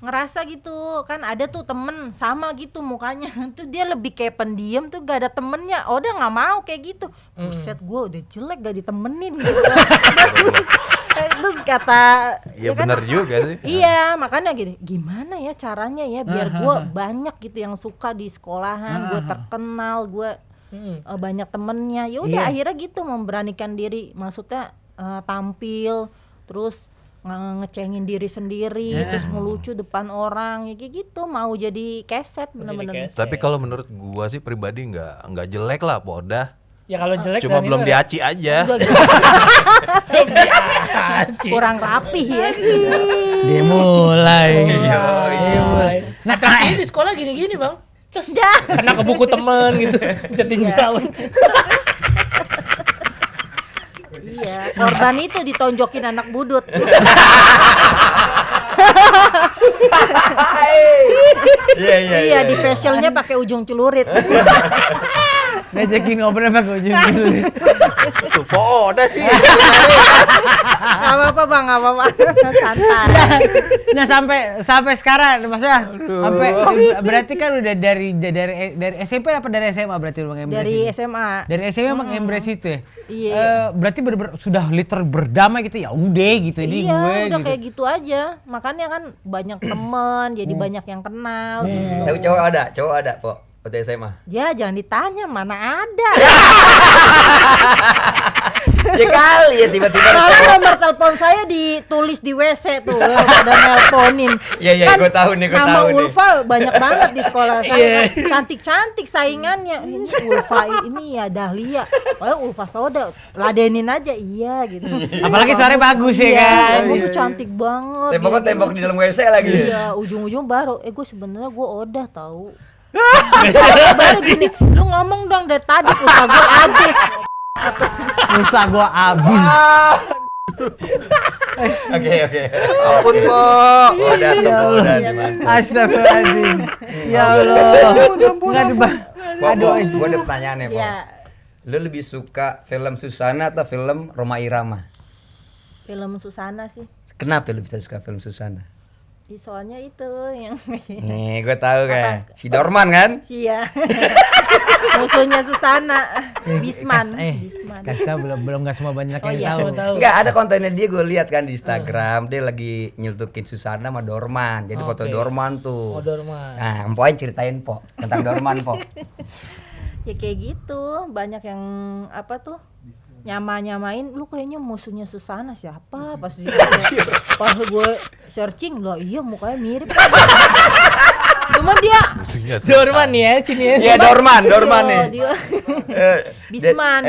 ngerasa gitu kan ada tuh temen sama gitu mukanya tuh dia lebih kayak pendiam tuh gak ada temennya. Oda nggak mau kayak gitu. Buset, gue udah jelek gak ditemenin gitu. Terus kata Iya kan, benar juga sih. iya makanya gini, gimana ya caranya ya biar gue banyak gitu yang suka di sekolahan, gue terkenal, gue banyak temennya. Ya udah akhirnya gitu memberanikan diri, maksudnya tampil terus ngecengin diri sendiri, terus ngelucu depan orang, ya kayak gitu, mau jadi keset bener-bener. Tapi kalau menurut gua sih pribadi nggak jelek lah Po Oda. Ya kalau jelek Cuma dan belum itu diaci aja. Udah gitu, belum diaci. kurang rapih ya. Dia mulai. Nah, ini di sekolah gini-gini, Bang. Cus, kena ke buku temen gitu. Jatin jauh. Iya, korban itu ditonjokin anak budut. Iya, di facialnya pakai ujung celurit. Ngajakin ngobrol pakai ujung dulu. Tuh Po Oda sih. Gak apa-apa Bang, gak apa-apa. Santai. Nah sampai sekarang maksudnya sampai berarti kan udah dari SMP apa dari SMA berarti lu embrace Dari itu? SMA. Dari SMA emang embrace itu ya? Iya. Berarti bener-bener sudah literal berdamai gitu ya udah gitu ini Iya, gue udah gitu. kayak gitu aja. Makanya kan banyak temen, jadi banyak yang kenal gitu. Tapi cowok ada Po waktu SMA. Ya jangan ditanya, mana ada. Ya kali ya tiba-tiba Kalau nomor telepon saya ditulis di WC tuh, udah nelponin. Iya, Kan gua tahu nih, nama Ulfa banyak banget di sekolah saya. Cantik-cantik saingannya. Ini Ulfa ini ya Dahlia. Oh, Ulfa Soda, ladenin aja iya gitu. Apalagi suaranya bagus ya Iya, kan. kamu tuh cantik banget. Temboknya gitu. tembok di dalam WC lagi. Iya, ujung-ujung baru gue sebenarnya gue Oda tahu. Baru gini, lu ngomong dong dari tadi usaha gue habis. Usaha gua abis. Oke. Ampun Po. Udah di mana? Astagfirullahaladzim. Ya Allah. Enggak dibahas. Gua ada pertanyaan nih, Po. Ya, Lu lebih suka film Susana atau film Rhoma Irama? film Susana sih. Kenapa lu bisa suka film Susana? Soalnya itu yang Nih, gue tahu kan. Si Dorman kan? iya. Musuhnya Susana, Bisman. Kasih tau belum nggak semua banyak Oh yang iya, tahu. Siapa tahu. Enggak, ada kontennya dia gue lihat kan di Instagram. Dia lagi nyeltukin Susana sama Dorman. Jadi foto Oke. Dorman tuh. Oh, Dorman. Nah, Empoin ceritain Po tentang Dorman Po. Ya kayak gitu, banyak yang apa tuh? Nyamain lu kayaknya musuhnya Susana siapa pas gue searching loh, iya mukanya mirip. Cuma dia Dorman ya, sini ya. Iya, Dorman nih. Dia Bisman.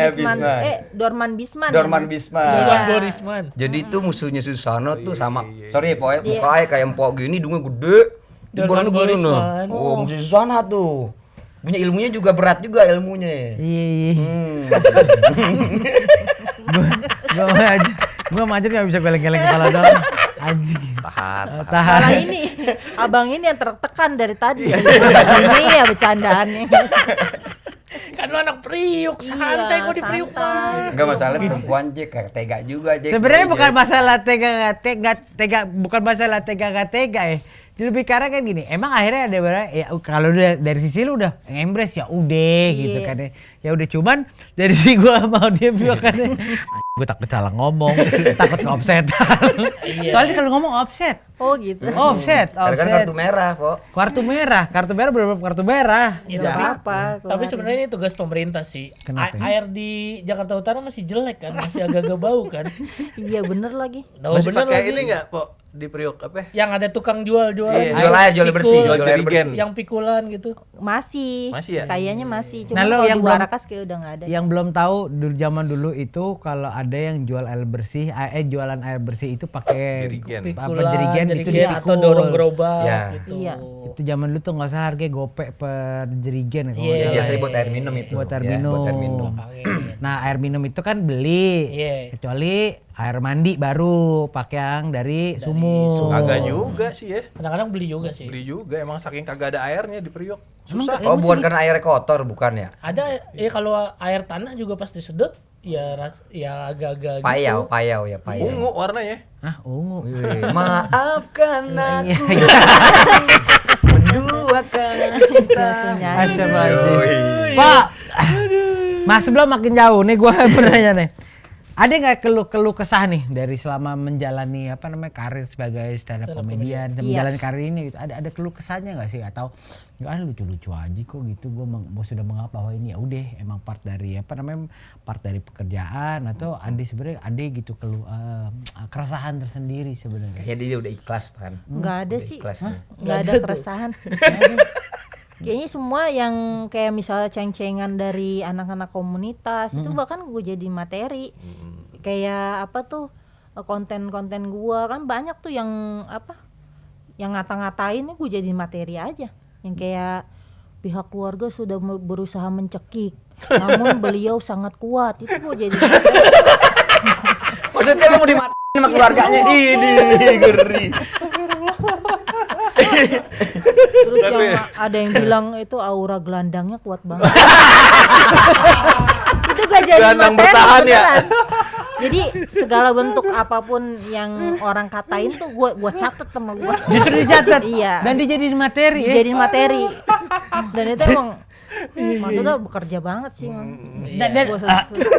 Dorman Bisman. Dorman Bisman. Iya. Dorman Borisman. Jadi itu musuhnya Susana tuh sama. Sorry ya, Po, mukanya kayak empok gini, hidungnya gede. Dorman Borisman. Oh, musuh Susana tuh. Punya ilmunya juga berat juga ilmunya. Iya. Gua majer nggak bisa geleng-geleng kepala doang. Anjing. Tahan. Malah ini abang ini yang tertekan dari tadi. Ini ya bercandaannya. Kan lu anak Priuk, santai kok di Priuk mah. Enggak masalah perempuan Jack, kayak tega juga Jack. Sebenarnya bukan masalah tega, bukan masalah tega gak tega ya. Lebih karena kan gini, emang akhirnya ada ya kalau dari sisi lu udah embrace ya udah gitu kan ya. Ya udah cuman dari sisi gua mau dia bilang kan gue takut salah ngomong, takut keopsetan. Soalnya kalau ngomong offset. Oh gitu. Offset. Kan kartu merah, Po. Kartu merah bener-bener kartu merah. Ya, Nggak tapi, apa-apa, tapi sebenarnya ini tugas pemerintah sih. Kenapa? Air di Jakarta Utara masih jelek kan, masih agak-agak bau kan. Iya bener lagi. Tahu Masih bener pakai lagi. ini enggak Po di Priok apa? Yang ada tukang jual-jual. Iya, Jual air, jual bersih, Jual jual air jerigen. bersih. Yang pikulan gitu. Masih ya? Kayaknya masih. Cuma Nah, lo kalau yang di belum- Warakas kayak udah nggak ada. Yang belum tahu zaman dulu itu kalau ada yang jual air bersih, jualan air bersih itu pakai Jerigen. jerigen itu dia atau pikul. dorong gerobak Ya. gitu. Iya. Itu zaman dulu tuh nggak usah harga gopek per jerigen kalau Iya. nggak salah. Biasanya buat air minum itu. Buat air Ya, minum. buat air minum. Angin. Nah air minum itu kan beli, Iya. kecuali air mandi baru pakai yang dari sumur. Kagak juga sih ya. Kadang-kadang beli juga sih. Beli juga emang saking kagak ada airnya di Priok. Susah. Oh, bukan karena airnya kotor, bukan ya? Ada kalau air tanah juga pas disedot ya ya agak-agak gitu. Payau ya. Ungu warnanya. Hah, ungu. Wih, maafkan Iya, aku iya. menduakan cinta. Astagfirullahaladzim. Pak, Mas sebelum makin jauh nih gue bertanya nih. Ada nggak keluh kesah nih dari selama menjalani karir sebagai stand up comedian, menjalani karir ini gitu. Ada keluh kesahnya nggak sih atau lucu-lucu aja kok gitu, gue sudah menganggap bahwa ini ya udah emang part dari part dari pekerjaan, atau ada gitu keresahan tersendiri sebenarnya. Kayaknya dia udah ikhlas kan. Nggak ada sih, Ikhlas. nggak ada keresahan. Kayaknya semua yang kayak misalnya ceng-cengan dari anak-anak komunitas itu bahkan gue jadi materi. Kayak konten-konten gue kan banyak tuh yang yang ngata-ngatain gue jadi materi aja. Yang kayak pihak keluarga sudah berusaha mencekik, namun beliau sangat kuat. Itu gue jadi materi. Maksudnya lu mau dimatiin sama keluarganya? Ini ngeri. Terus yang ada yang bilang itu aura gelandangnya kuat banget. Itu gak jadi Gelandang materi bertahan ya? beneran. Jadi segala bentuk apapun yang orang katain tuh gua catet sama gua. Justru dicatat. Iya. Dan dijadiin materi. Dijadiin materi. Dan itu emang maksudnya bekerja banget sih.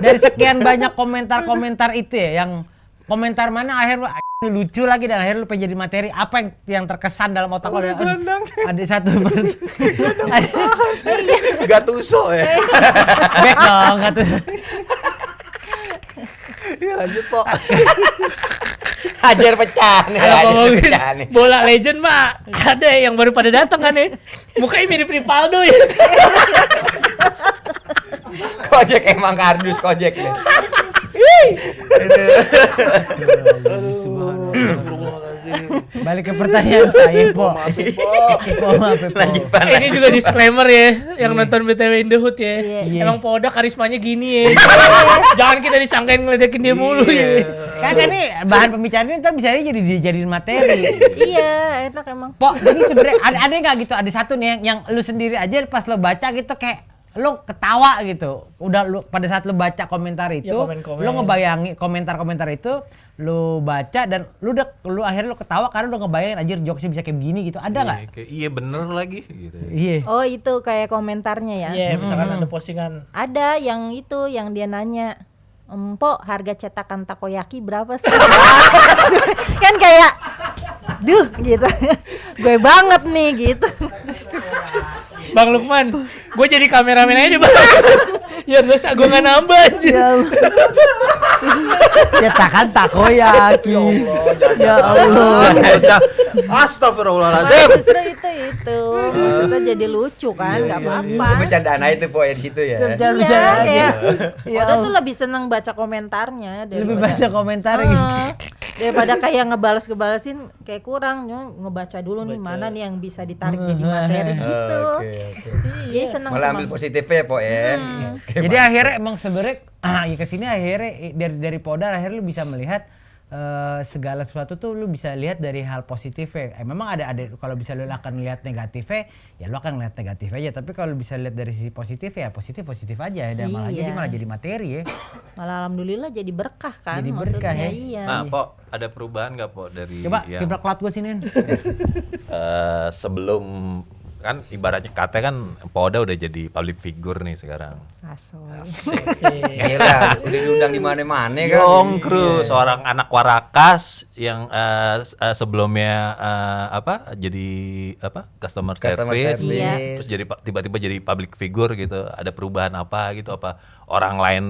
Dari sekian banyak komentar-komentar itu ya, yang komentar mana akhir lu lucu lagi dan akhirnya lu pengen jadi materi, apa yang terkesan dalam otak lo? Ada satu Gattuso ya. back dong kata. Iya lanjut Pok. Hajar pecah nih. Kalau hajar ngomongin pecah nih. bola legend mah ada yang baru pada datang kan ya. Mukanya mirip Rivaldo ya. Kojek emang kardus kojek nih. Balik ke pertanyaan saya, Po. Maaf, Po. Lanjutan. Ini juga disclaimer ya, yang nonton BTW in the Hood ya. Iya. Emang Poda karismanya gini ya. Jangan kita disangkain ngeledekin dia mulu ya. Kan ini bahan pembicaraan ini ntar bisa aja jadi dijadiin materi. Iya, enak emang. Po, jadi sebenarnya ada nggak gitu? Ada satu nih yang lu sendiri aja pas lo baca gitu kayak lo ketawa gitu. Udah lu pada saat lu baca komentar itu, komen-komen. lu ngebayangin komentar-komentar itu, lu baca dan lu akhirnya lu ketawa karena lu ngebayangin anjir jokesnya bisa kayak begini gitu. Ada nggak? Iya bener lagi gitu. Iya. Oh, itu kayak komentarnya ya. Iya, misalkan ada postingan. Ada yang itu yang dia nanya, "Empok, harga cetakan takoyaki berapa sih?" Kan kayak duh gitu. Gue banget nih gitu. Bang Lukman, gue jadi kameramen aja Bang. Ya dosa gue gak nambah aja. Cetakan takoyaki. Ya Allah. Astagfirullahaladzim. Justru itu. Maksudnya jadi lucu kan, nggak apa-apa. Bercandaan aja tuh poin di situ ya. Iya, kayak Ya Oda tuh Allah. lebih seneng baca komentarnya Lebih daripada baca komentar gitu. daripada kayak ngebalesin kayak kurang. Cuma ngebaca dulu nih mana nih yang bisa ditarik jadi materi gitu. Oke. Jadi seneng Malah sama ambil positifnya ya, Po ya. Jadi akhirnya emang sebenarnya ya kesini akhirnya dari Podar akhirnya lu bisa melihat segala sesuatu tuh lu bisa lihat dari hal positifnya. Memang ada kalau bisa lu akan lihat negatifnya ya lu akan lihat negatif aja, tapi kalau bisa lihat dari sisi positif ya positif aja dan malah jadi materi ya. Malah alhamdulillah jadi berkah kan. Jadi berkah maksudnya, ya. Iya. Nah Pok, ada perubahan gak Pok dari Coba yang kiblat cloud gue sini. sebelum kan ibaratnya kata kan Poda udah jadi public figure nih sekarang. Asoy. Gila, udah diundang di mana-mana kan. Yongkru, seorang anak Warakas yang sebelumnya jadi customer service, Iya. terus jadi tiba-tiba jadi public figure gitu. Ada perubahan apa gitu? Apa orang lain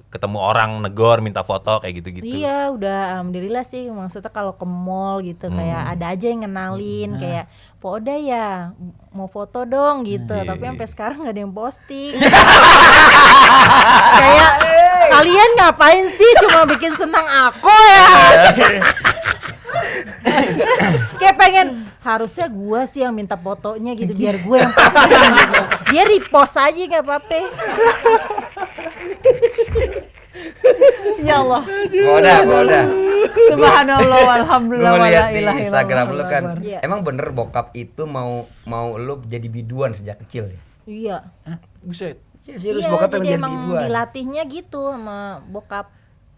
ketemu orang negor minta foto kayak gitu-gitu? Iya, udah alhamdulillah sih. Maksudnya kalau ke mall gitu kayak ada aja yang kenalin kayak Poda ya mau foto dong gitu. Tapi sampai sekarang nggak ada yang posting. Kayak kalian ngapain sih cuma bikin senang aku ya? Kayak pengen harusnya gua sih yang minta fotonya gitu biar gue yang posting gitu. Dia repost aja nggak apa-apa. Ya Allah. Boda. Subhanallah walhamdulillah Gue wala lihat di ilaha Instagram illallah. lu kan. Iya. Emang bener bokap itu mau lu jadi biduan sejak kecil ya? Iya. Buset. Serius Iya, bokap jadi pengen jadi emang biduan. dilatihnya gitu sama bokap.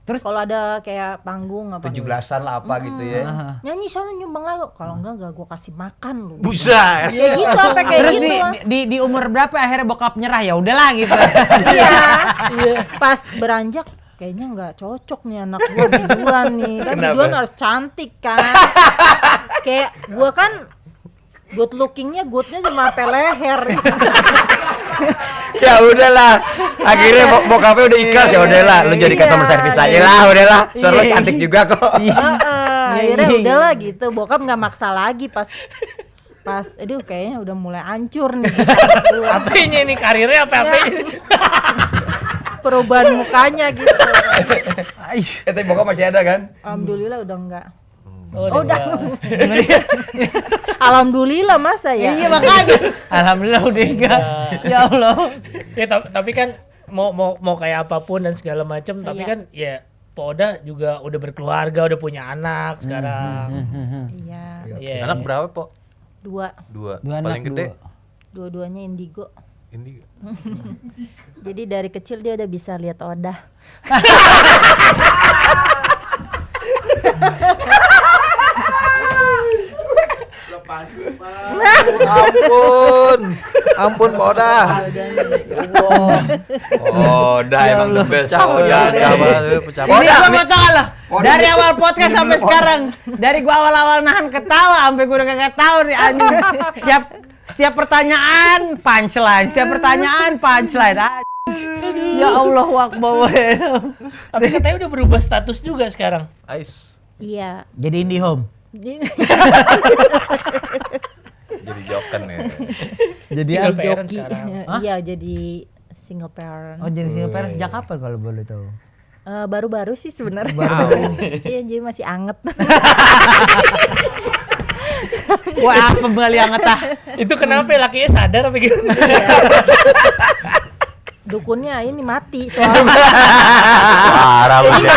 Terus? Kalau ada kayak panggung apa 17-an lah apa gitu ya. nyanyi sana nyumbang lagu, kalau enggak gue kasih makan lu. Buset. Kayak gitu sampai kayak Terus gitu. di umur berapa akhirnya bokap nyerah, ya udahlah gitu. Iya. Pas beranjak kayaknya nggak cocok nih anak gue biduan nih. Kan Kenapa? biduan harus cantik kan. Kayak gue kan good lookingnya goodnya cuma sampai leher. Ya udahlah. Akhirnya bokapnya udah ikhlas, ya udahlah, lu jadi customer service aja lah, udahlah. Soalnya lu cantik juga kok. Akhirnya udahlah gitu. Bokap nggak maksa lagi pas aduh kayaknya udah mulai hancur nih. Apanya ini karirnya apa-apa ini? Perubahan mukanya gitu. Tapi bokap masih ada kan? Alhamdulillah udah enggak. Oh, Udah. Alhamdulillah masa ya. Iya makanya. Alhamdulillah udah enggak. Ya Allah. Ya, tapi kan mau kayak apapun dan segala macam, tapi Iya. kan ya Poda juga udah berkeluarga, udah punya anak sekarang. Iya. Iya. Anak berapa, Po? 2. 2. Dua anak, Paling gede Dua-duanya indigo. ini. Jadi dari kecil dia udah bisa lihat Oda. Ampun, Pak Oda. Oh, dah emang the best. Oh, Pecah ya. pecah. Ini gua mau tahu lah. Dari awal podcast sampai sekarang, dari gua awal-awal nahan ketawa sampai gua udah kagak tahu nih anjing. Setiap pertanyaan punchline, anjing. Ya Allah Akbar. Tapi katanya udah berubah status juga sekarang. Ice. Iya. Jadi IndiHome. Jadi joken ya. Jadi Single apa? parent Joki. sekarang. Iya, jadi single parent. Oh, jadi single parent sejak kapan kalau boleh tahu? Baru-baru sih sebenarnya. Iya, jadi masih anget. Wah, pembeli anget ah. Itu kenapa ya, lakinya sadar apa gimana? Dukunnya ini mati soalnya. Parah lu, Jack.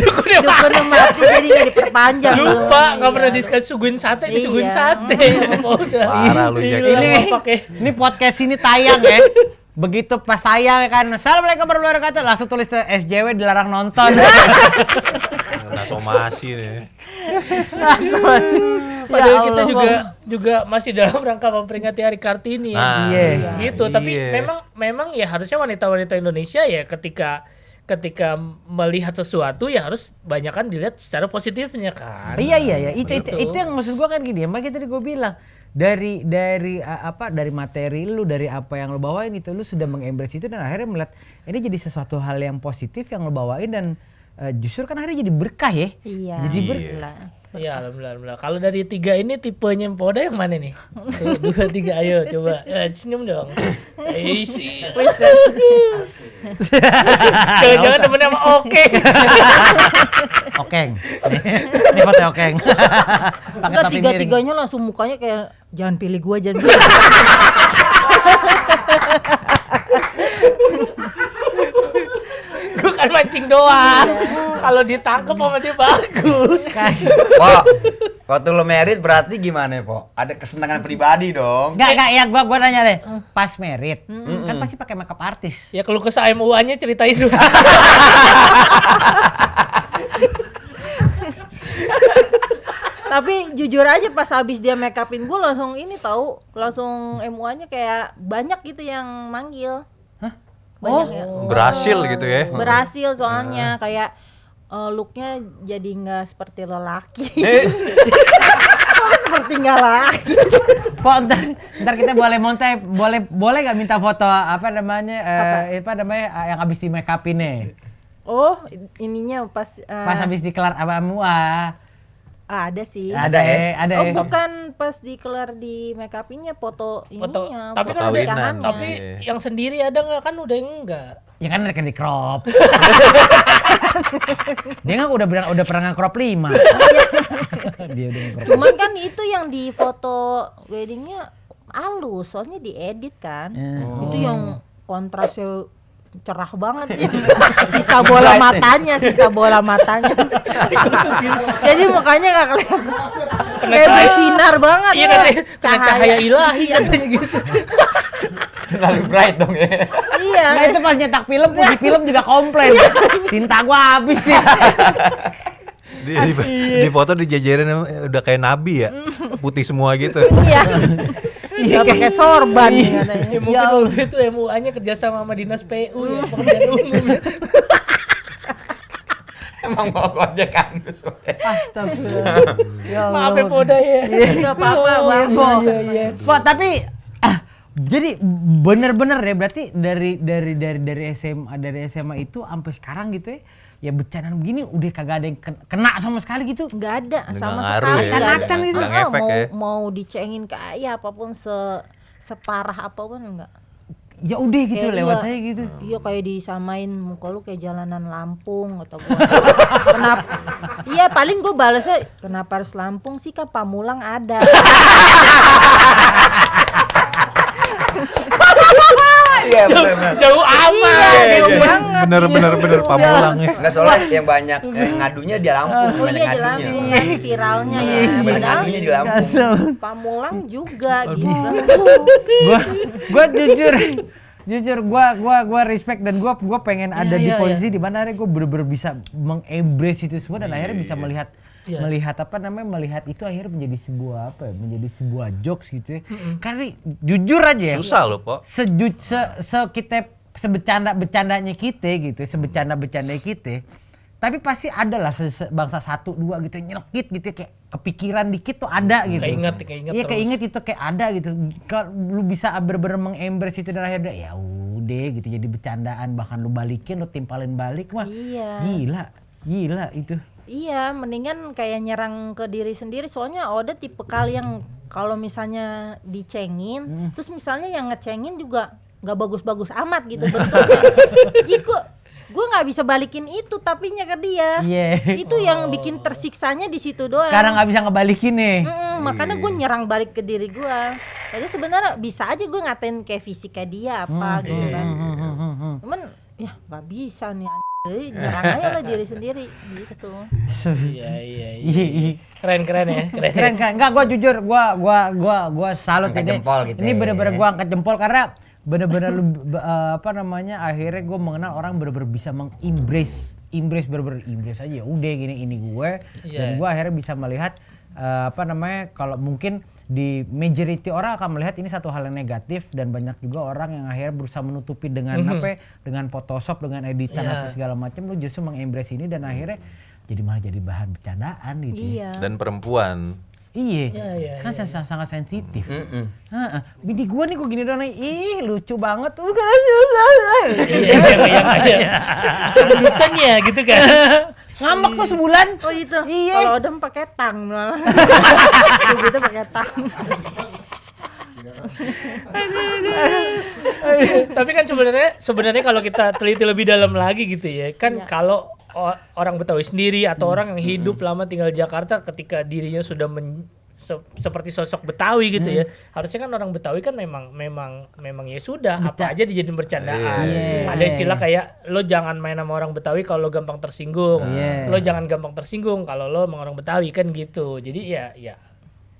Dukunnya mati jadi nggak diperpanjang. Lupa, nggak Iya. pernah diskus suguhin sate, disuguhin Iya. sate. Udah. Parah lu, Jack. Ini podcast ini tayang ya. Begitu pas tayang kan, assalamualaikum warahmatullahi wabarakatuh, langsung tulis SJW dilarang nonton. Kena somasi nih. Padahal Ya kita Allah, juga masih dalam rangka memperingati Hari Kartini ya. Nah, Iya. Gitu, tapi Iya. memang ya harusnya wanita-wanita Indonesia ya ketika melihat sesuatu ya harus banyakan dilihat secara positifnya kan. Iya. Itu Gitu. yang maksud gua kan gini, makanya tadi gua bilang dari materi lu, dari apa yang lu bawain itu lu sudah mengembrace itu dan akhirnya melihat ini jadi sesuatu hal yang positif yang lu bawain dan justru kan akhirnya jadi berkah ya. Iya. Jadi Alhamdulillah. Iya, alhamdulillah. Kalau dari 3 ini tipenya Poda yang mana nih? 2, 3, ayo coba. Senyum dong. Isi. Jangan-jangan temennya sama Oke. Okeng. Ini foto Okeng. Pakai Enggak, topi miring. tiga-tiganya langsung mukanya kayak jangan pilih gua, jangan pilih. Gue kan mancing doang. Kalau ditangkep sama dia bagus. Pok, waktu lo merit berarti gimana, Pok? Ada kesenangan pribadi dong. Enggak ya gua nanya deh. Pas merit kan pasti pakai makeup artis. Ya kalau kesah MUA-nya ceritain dulu. Tapi jujur aja pas habis dia make upin gue langsung ini tahu, langsung MUA-nya kayak banyak gitu yang manggil. Banyak ya. Berhasil gitu ya. Berhasil soalnya kayak looknya jadi nggak seperti lelaki. Kok seperti nggak laki? Pok, ntar kita boleh boleh nggak minta foto apa namanya yang habis di make up ini Oh, ininya pas pas habis dikelar apa MUA. ada sih. Ada ya? Ada Oh, ya? bukan pas dikelar di make upinnya foto Foto. ininya. Tapi foto kan ada pernikahannya. tapi yang sendiri ada nggak, kan udah enggak. Ya kan mereka di crop. Dia kan udah pernah nge-crop 5. Dia udah nge-crop. Cuman kan itu yang di foto weddingnya halus, soalnya diedit kan. Itu yang kontrasnya cerah banget ya. Sisa bola matanya. Jadi mukanya nggak kelihatan. Kayak bersinar banget. Iya kan, cahaya ilahi katanya gitu. Terlalu bright dong ya. Iya. Nah itu pas nyetak film, Fuji Film juga komplain. Tinta gua habis nih. Di foto dijejerin udah kayak nabi ya, putih semua gitu. Iya. Nggak pakai sorban katanya. Ya mungkin waktu itu MUA-nya kerjasama sama Dinas PU ya, pekerjaan umum. Emang mau ojek kandus. Astagfirullah. Ya Maaf ya Poda ya. Nggak apa-apa Bang. Iya. Kok tapi jadi bener-bener ya berarti dari SMA itu sampai sekarang gitu ya. Ya bercandaan begini udah kagak ada yang kena sama sekali gitu. Nggak ada Nggak sama ngaruh sekali. ya. Nggak ada. Acan gitu. Nggak ngefek ya. Mau dicengin kayak apapun separah apapun enggak. Ya udah gitu Kayak lewat iya. aja gitu. Iya kayak disamain muka lu kayak jalanan Lampung atau gua. Kenapa? Iya paling gua balesnya kenapa harus Lampung sih kan Pamulang ada. Iya benar. Jauh amat. Iya, jauh banget. Bener Pamulang ya. Enggak soalnya yang banyak ngadunya di Lampung, Oh banyak iya di ngadunya. Lampung kan viralnya ya. Banyak Padahal ngadunya di Lampung. Pamulang juga gitu. Gua jujur gua respect dan gua pengen ada di posisi di mana akhirnya gua bener-bener bisa mengembrace itu semua dan akhirnya bisa melihat itu akhirnya menjadi sebuah menjadi sebuah jokes gitu ya. Karena jujur aja ya. Susah loh, Pok. Sebecanda-becandanya kita gitu, sebecanda-becandanya kita. Tapi pasti ada lah bangsa satu dua gitu nyelekit gitu kayak kepikiran dikit tuh ada gitu. Keinget Iya terus. keinget itu kayak ada gitu. Kalau lu bisa bener-bener mengembrace itu dan akhirnya ya udah gitu jadi bercandaan bahkan lu balikin lu timpalin balik mah. Iya. Gila itu. Iya, mendingan kayak nyerang ke diri sendiri. Soalnya Oda tipe kali yang kalau misalnya dicengin, terus misalnya yang ngecengin juga nggak bagus-bagus amat gitu bentuknya. Jiko, gue nggak bisa balikin itu tapinya ke dia. Iya. Itu yang bikin tersiksanya di situ doang. Karena nggak bisa ngebalikin nih. Makanya gue nyerang balik ke diri gue. Jadi sebenarnya bisa aja gue ngatain kayak fisika dia apa gitu kan. Cuman ya nggak bisa nih. Jadi nyerang aja lah diri sendiri gitu. Iya. Keren ya. Keren. Enggak, gua jujur, gua salut Angkat ini. jempol gitu Ini ya. bener-bener gua angkat jempol karena bener-bener akhirnya gua mengenal orang bener-bener bisa embrace bener-bener embrace aja. Udah gini ini gue dan gua akhirnya bisa melihat kalau mungkin di majority orang akan melihat ini satu hal yang negatif dan banyak juga orang yang akhirnya berusaha menutupi dengan dengan Photoshop, dengan editan apa segala macam. Lu justru mengembrace ini dan akhirnya malah jadi bahan bercandaan gitu. Iya. Dan perempuan. Iya, kan sangat sensitif. Bini gua nih kok gini doang nih, ih lucu banget. Iya. Kedudukannya gitu kan. Ngambek tuh sebulan. Oh itu. Iya. Kalau Odem pakai tang malah. Gitu pakai tang. Tapi kan sebenarnya kalau kita teliti lebih dalam lagi gitu ya, kan kalau orang Betawi sendiri atau orang yang hidup lama tinggal di Jakarta ketika dirinya sudah seperti sosok Betawi gitu ya. Harusnya kan orang Betawi kan memang ya sudah apa aja dijadiin bercandaan. Ada istilah kayak lo jangan main sama orang Betawi kalau lo gampang tersinggung. Lo jangan gampang tersinggung kalau lo emang orang Betawi kan gitu. Jadi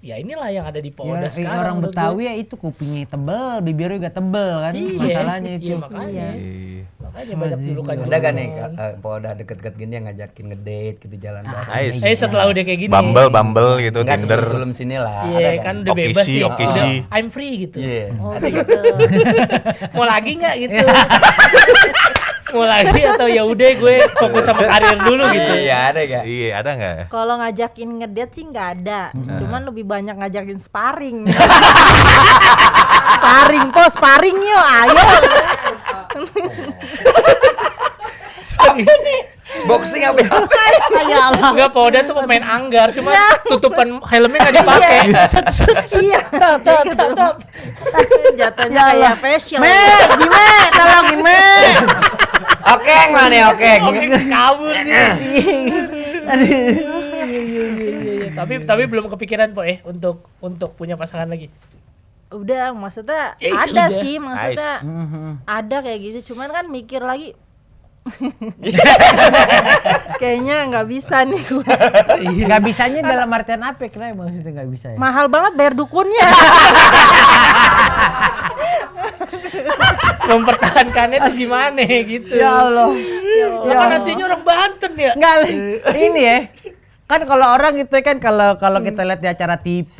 ya inilah yang ada di Polda sekarang. Orang Betawi ya itu kupingnya tebel, bibirnya juga tebel kan. Masalahnya itu. Iya, makanya banyak julukan. Ada gak nih Polda deket-deket gini yang ngajakin ngedate gitu jalan bareng? Setelah udah kayak gini. Bumble gitu, Enggak Tinder. sebelum sini lah. Iya kan udah bebas nih. Okisi. Udah, I'm free gitu. Iya. Oh gitu. Mau lagi nggak gitu? Mau lagi atau ya udah gue fokus sama karir dulu gitu. Iya ada gak? Iya, ada nggak? Kalau ngajakin ngedate sih nggak ada. Cuman lebih banyak ngajakin sparring. Sparring yuk, ayo. Boxing apa? Ya Allah. Enggak, Polda tuh pemain anggar, cuma tutupan helmnya nggak dipakai. Iya. Tap. Jatuhnya kayak facial. Gime, tolongin Me. Oke, mana ya oke. Oke, kabur dia. Tapi belum kepikiran Po untuk punya pasangan lagi. udah maksudnya Ya, ada sudah. sih maksudnya Mhm. ada kayak gitu, cuman kan mikir lagi kayaknya nggak bisa nih gue. Nggak bisanya dalam artian apa? Kenapa maksudnya nggak bisa ya? Mahal banget bayar dukunnya. Mempertahankannya tuh gimana gitu. Ya Allah. Lah kan aslinya orang Banten ya. Enggak, ini ya. Kan kalau orang gitu kan kalau kita lihat di acara TV,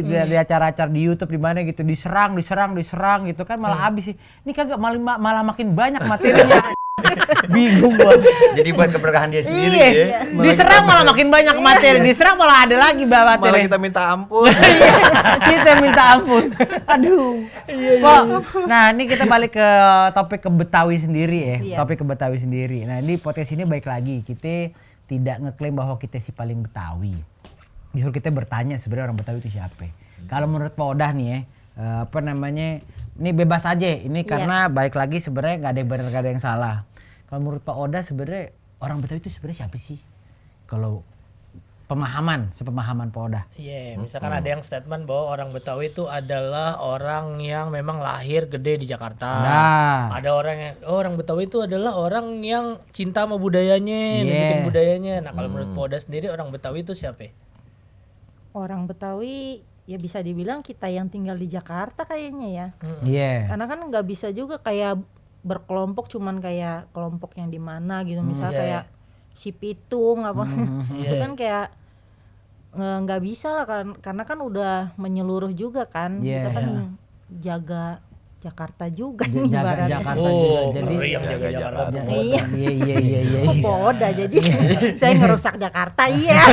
di acara-acara di YouTube di mana gitu diserang gitu kan malah habis sih. Ini kagak malah makin banyak materinya. Bingung gua. Jadi buat keberkahan dia sendiri Iya. ya. Diserang malah makin banyak materi, diserang malah ada lagi materi. Malah kita minta ampun. Iya, kita minta ampun. Aduh. Kok. Nah, ini kita balik ke topik ke Betawi sendiri ya. Iya. Topik ke Betawi sendiri. Nah, ini podcast ini baik lagi. Kita tidak ngeklaim bahwa kita si paling Betawi. Justru kita bertanya sebenarnya orang Betawi itu siapa. Kalau menurut Pak Odah nih ya, apa namanya? Ini bebas aja. Ini karena baik lagi sebenarnya nggak ada yang benar, nggak ada yang salah. Kalau menurut Pak Odah sebenarnya orang Betawi itu sebenarnya siapa sih? Kalau sepemahaman Pak Odah. Iya, misalkan ada yang statement bahwa orang Betawi itu adalah orang yang memang lahir gede di Jakarta. Nah. Ada orang yang orang Betawi itu adalah orang yang cinta sama budayanya, Yeah. bikin budayanya. Nah, kalau menurut Pak Odah sendiri orang Betawi itu siapa? Orang Betawi ya bisa dibilang kita yang tinggal di Jakarta kayaknya ya. Iya. Karena kan nggak bisa juga kayak berkelompok cuman kayak kelompok yang di mana gitu, misalnya Iya. kayak si Pitung apa. Itu kan kayak nggak bisa lah kan, karena kan udah menyeluruh juga kan. Iya. Kita kan jaga Jakarta juga nih Jaga ibaratnya. Jakarta juga. Jadi ngeri yang jaga Jakarta. Iya. Iya. Oh, Poda jadi saya ngerusak Jakarta iya.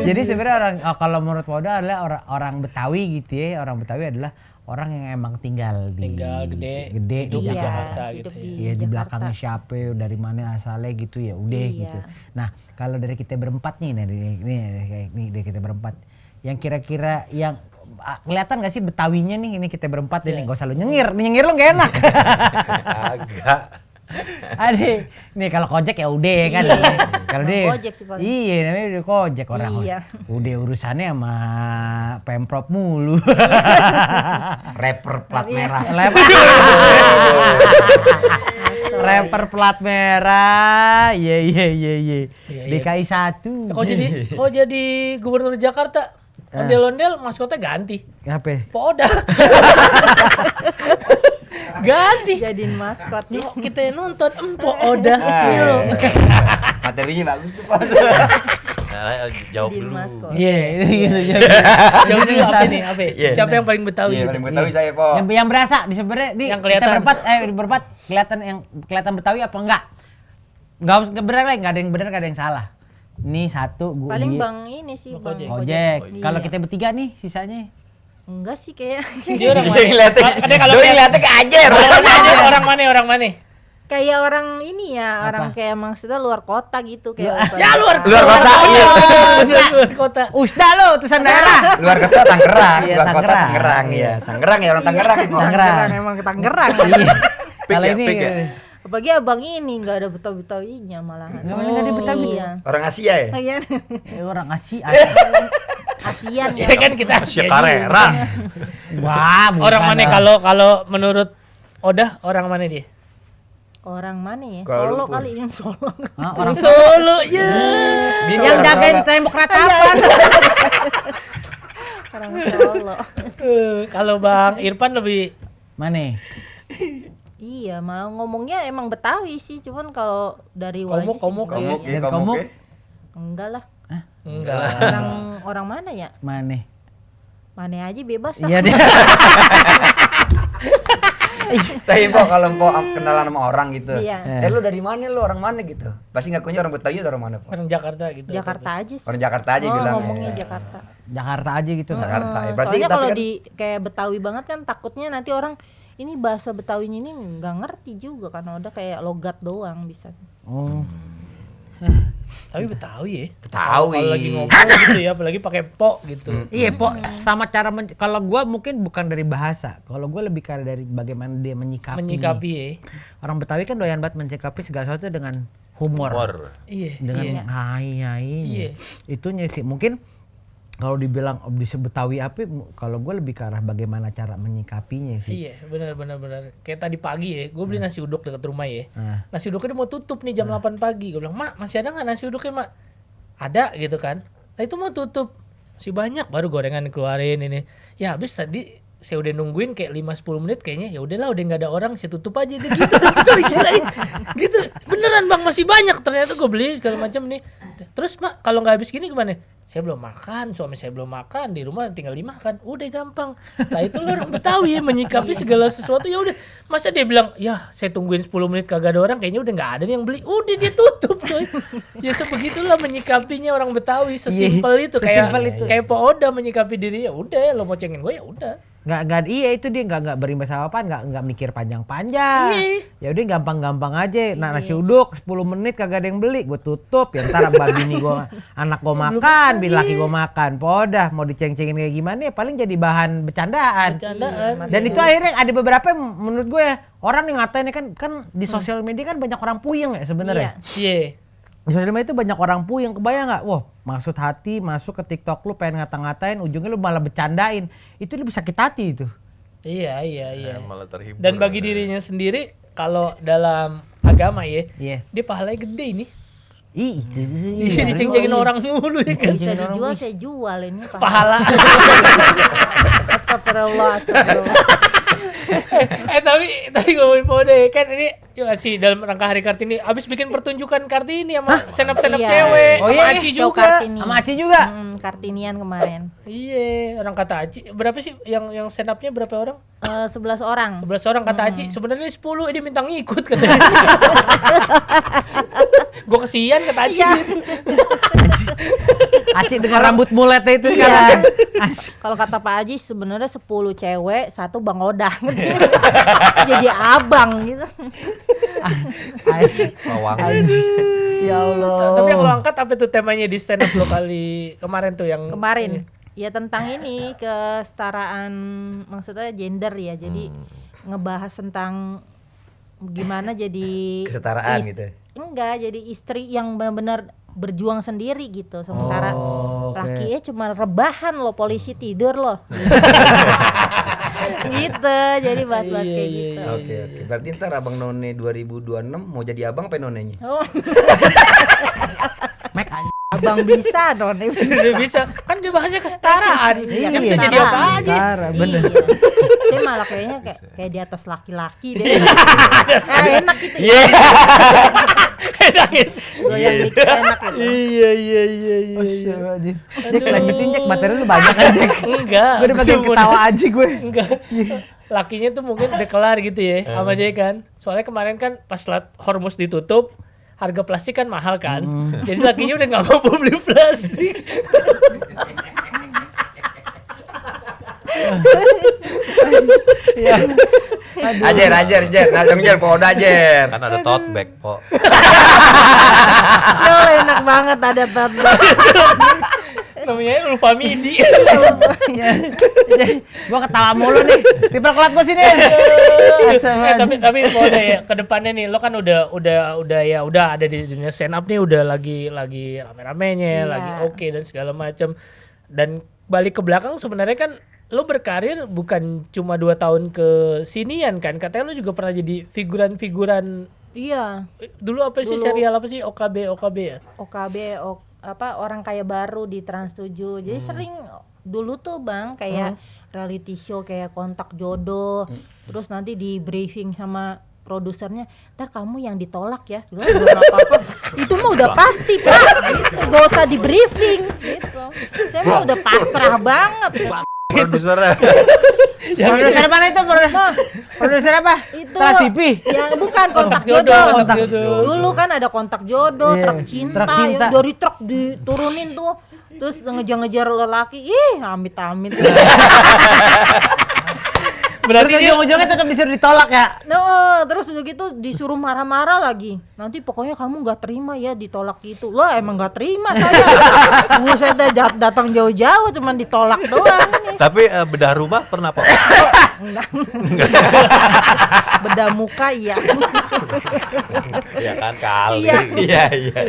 Jadi sebenarnya orang kalau menurut Poda adalah orang Betawi gitu ya. Orang Betawi adalah orang yang emang tinggal gede di Iya, Jakarta. hidup di Iya, di Jakarta. belakangnya siapa, dari mana asalnya gitu ya, udah Iya. gitu. Nah, kalau dari kita berempat nih, dari kita berempat, yang kira-kira yang kelihatan gak sih Betawinya nih, ini kita berempat ini, gak usah lu nyengir lu gak enak. Agak. Ade, nih kalau Kojek ya udah kan. Kalau dia Gojek sih paling. iya namanya udah Kojek orang. Iya. Udah urusannya sama Pemprov mulu. Rapper plat Iya. merah. Rapper plat merah. Iya. DKI 1. Kok jadi gubernur Jakarta? Ondel-ondel maskotnya ganti. Apa? Pak Odah. Ganti. Jadiin maskot nih. Yuk kita yang nonton Empok Odah. Yuk. Materinya bagus tuh Pak. Jawab Jadiin dulu. maskot. Iya, gitu. Jawab dulu apa nih? Apa? Iya. Siapa yang paling Betawi? Iya, gitu? paling Betawi saya, Po. Yang berasa di sebenarnya di Yang kita kelihatan. berempat kelihatan Betawi apa enggak? Enggak usah bener lah, enggak ada yang benar, enggak ada yang salah. Ini satu gua Paling dia- Bang ini sih Bang Bang Ojek. Iya. Kalau kita bertiga nih sisanya. Enggak sih kayak Dia orang Dia mana? ngeliatnya, Ada kalau dia kayak ngeliatnya ke Ajer. orang mana? kayak orang ini ya, Apa? orang kayak maksudnya luar kota gitu kayak bukan- Ya luar kota, iya. Luar kota. Usda lo, utusan daerah. Luar kota Tangerang, Iya, luar kota Tangerang. Tangerang ya. Tangerang ya orang Tangerang ya, Po. Tangerang. Emang ke Tangerang. Iya. Pik Kalau ya, ini pik ya? Apalagi abang ini nggak ada Betawi-Betawinya malahan. Nggak ada Betawi. Iya. Orang Asia ya? Iya. Orang Asia. Asian Ya ya. kan kita Asia Carrera. Wah, bukan Orang mana lah. kalau menurut Odah orang mana dia? Orang mana ya? Kuala Solo Lumpur. kali yang Solo. Hah, orang Solo ya. Bini yang orang jagain Solo. tembok ratapan. Orang Solo. Kalau Bang Irfan lebih Mana? Iya, malah ngomongnya emang Betawi sih, cuman kalau dari wajah sih Komuk enggak Komuk ya. ya, Dari komuk komuk. ya. Enggak lah. enggak. Orang mana ya? Mana? Mana aja bebas lah. Iya deh. Tapi Po kalau Po kenalan sama orang gitu. Iya. Lu dari mana lu orang mana gitu? Pasti ngakunya orang Betawi atau orang mana, Po? Orang Jakarta gitu. Jakarta aja sih. Orang Jakarta aja Oh, bilang. ngomongnya ya. Jakarta. Jakarta aja gitu. Jakarta. Ya, berarti Soalnya tapi kalau kan- di kayak Betawi banget kan takutnya nanti orang ini bahasa Betawinya ini nggak ngerti juga kan, udah kayak logat doang bisa. Oh. Tapi Betawi ya. Betawi. Kalau lagi ngomong gitu ya, apalagi pakai po gitu. Iya, Po, sama cara kalau gua mungkin bukan dari bahasa. Kalau gua lebih karena dari bagaimana dia menyikapi. Menyikapi ya. Orang Betawi kan doyan banget menyikapi segala sesuatu dengan humor. Humor. Iya. Dengan Iya. hai. Iya. Itunya sih mungkin Kalau dibilang Betawi apa, kalau gue lebih ke arah bagaimana cara menyikapinya sih. Iya, benar. Kayak tadi pagi ya, gue beli nasi uduk dekat rumah ya. Nasi uduknya udah mau tutup nih jam 8 pagi. Gue bilang, "Mak, masih ada nggak nasi uduknya, Mak?" Ada gitu kan. Nah, itu mau tutup. Masih banyak, baru gorengan keluarin ini. Ya habis tadi saya udah nungguin kayak 5-10 menit kayaknya, ya udahlah udah nggak ada orang, saya tutup aja deh gitu. Gitu. Beneran Bang, masih banyak ternyata gue beli segala macam nih. Terus Mak, kalau nggak habis gini gimana? Saya belum makan, suami saya belum makan, di rumah tinggal dimakan. Udah gampang. Nah itu orang Betawi ya, menyikapi segala sesuatu. Ya udah, masa dia bilang, ya saya tungguin 10 menit kagak ada orang, kayaknya udah nggak ada nih yang beli. Udah dia tutup coy. Ya sebegitulah menyikapinya orang Betawi, sesimpel itu. Kayak Po Oda menyikapi diri, ya udah lo mau cengin gue ya udah. Nggak iya itu dia nggak berimbas apa-apa, nggak mikir panjang-panjang. Ya udah gampang-gampang aja. Nah nasi uduk 10 menit kagak ada yang beli, gue tutup. Ya ntar mbak bini gue, anak gue makan, bini laki gue makan. Podah mau diceng-cengin kayak gimana ya paling jadi bahan bercandaan. Dan itu akhirnya ada beberapa yang menurut gue ya, orang yang ngatain kan di sosial media kan banyak orang puyeng ya sebenarnya. Iya. Di sosial media itu banyak orang puyeng, kebayang nggak? Wah, maksud hati masuk ke TikTok lu pengen ngata-ngatain, ujungnya lu malah bercandain. Itu lebih sakit hati itu. Iya. Malah terhibur. Dan bagi dirinya sendiri, kalau dalam agama ya, dia pahalanya gede ini. Iya, diceng-cengin orang mulu ya kan. Bisa dijual, saya jual ini Pahala. Astagfirullah. Tapi ngomongin Pode kan ini juga sih dalam rangka Hari Kartini abis bikin pertunjukan Kartini sama senap-senap cewek. Oh iya, Aci juga. Sama Aci juga. Kartinian kemarin. Iya, orang kata Aci. Berapa sih yang senapnya berapa orang? 11 orang. 11 orang kata Aci. Sebenarnya 10 ini minta ngikut katanya. Gue kesian kata Aci gitu. Aci dengan rambut muletnya itu kan. Kalau kata Pak Haji sebenarnya 10 cewek, 1 Bang Odah. Jadi abang gitu. Ya Allah. Tapi yang lo angkat apa tuh temanya di stand up lo kali kemarin tuh yang kemarin ya tentang ini kesetaraan, maksudnya gender ya. Jadi ngebahas tentang gimana jadi kesetaraan gitu. Enggak, jadi istri yang benar-benar berjuang sendiri gitu. Sementara lakinya cuma rebahan loh, polisi tidur loh. Gitu, jadi bahas-bahas kayak gitu. Oke. Berarti ntar Abang None 2026 mau jadi abang apa nonenya? Oh. Abang bisa None bisa. Kan dia bahasnya kesetaraan. Dia bisa jadi apa aja. Bener. Dia malah kayaknya kayak di atas laki-laki deh. Enak gitu ya. Enak gitu. Goyang dikit enak gitu. Iya. Jack lanjutin Jack, materi lu banyak kan Jack. Enggak. Gue udah bagian ketawa aja gue. Enggak. Lakinya tuh mungkin udah kelar gitu ya sama dia kan. Soalnya kemarin kan pas Hormuz ditutup, harga plastik kan mahal kan. Jadi lakinya udah gak mau beli plastik. Ajer, Jer, Poda Ajer. Kan ada tote bag, Po. Yo, enak banget ada tote bag. Namanya Ulfamidi. Gua ketawa mulu nih. Triple kelat gua sini. Tapi Poda ya, ke depannya nih lo kan udah ada di dunia stand up nih, udah lagi rame-ramenya, lagi oke dan segala macam. Dan balik ke belakang sebenarnya kan lo berkarir bukan cuma 2 tahun ke sinian kan, katanya lo juga pernah jadi figuran-figuran. Iya. Dulu apa sih serial apa sih OKB ya? OKB orang kaya baru di Trans 7. Jadi sering dulu tuh Bang kayak reality show kayak Kontak Jodoh. Terus nanti di briefing sama produsernya, ntar kamu yang ditolak ya. Gak apa-apa. Itu mah udah pasti Pak. Gitu. Gak usah di briefing gitu. Saya mah udah pasrah banget. Produsernya. Produser mana itu? Produser apa? Itu Trans TV. Yang bukan Kontak Jodoh. Jodoh. Dulu kan ada Kontak Jodoh, Truk Cinta, yang dari truk diturunin tuh. Terus ngejar-ngejar lelaki. Ih, amit-amit. Berarti ujung-ujungnya tetap disuruh ditolak ya? Nah, terus udah gitu disuruh marah-marah lagi. Nanti pokoknya kamu nggak terima ya ditolak gitu. Lah emang nggnggak terima saya. Saya datang jauh-jauh cuman ditolak doang nih. Tapi bedah rumah pernah, Po? Enggak. Bedah muka iya. Ya kan kali. Iya. Iya.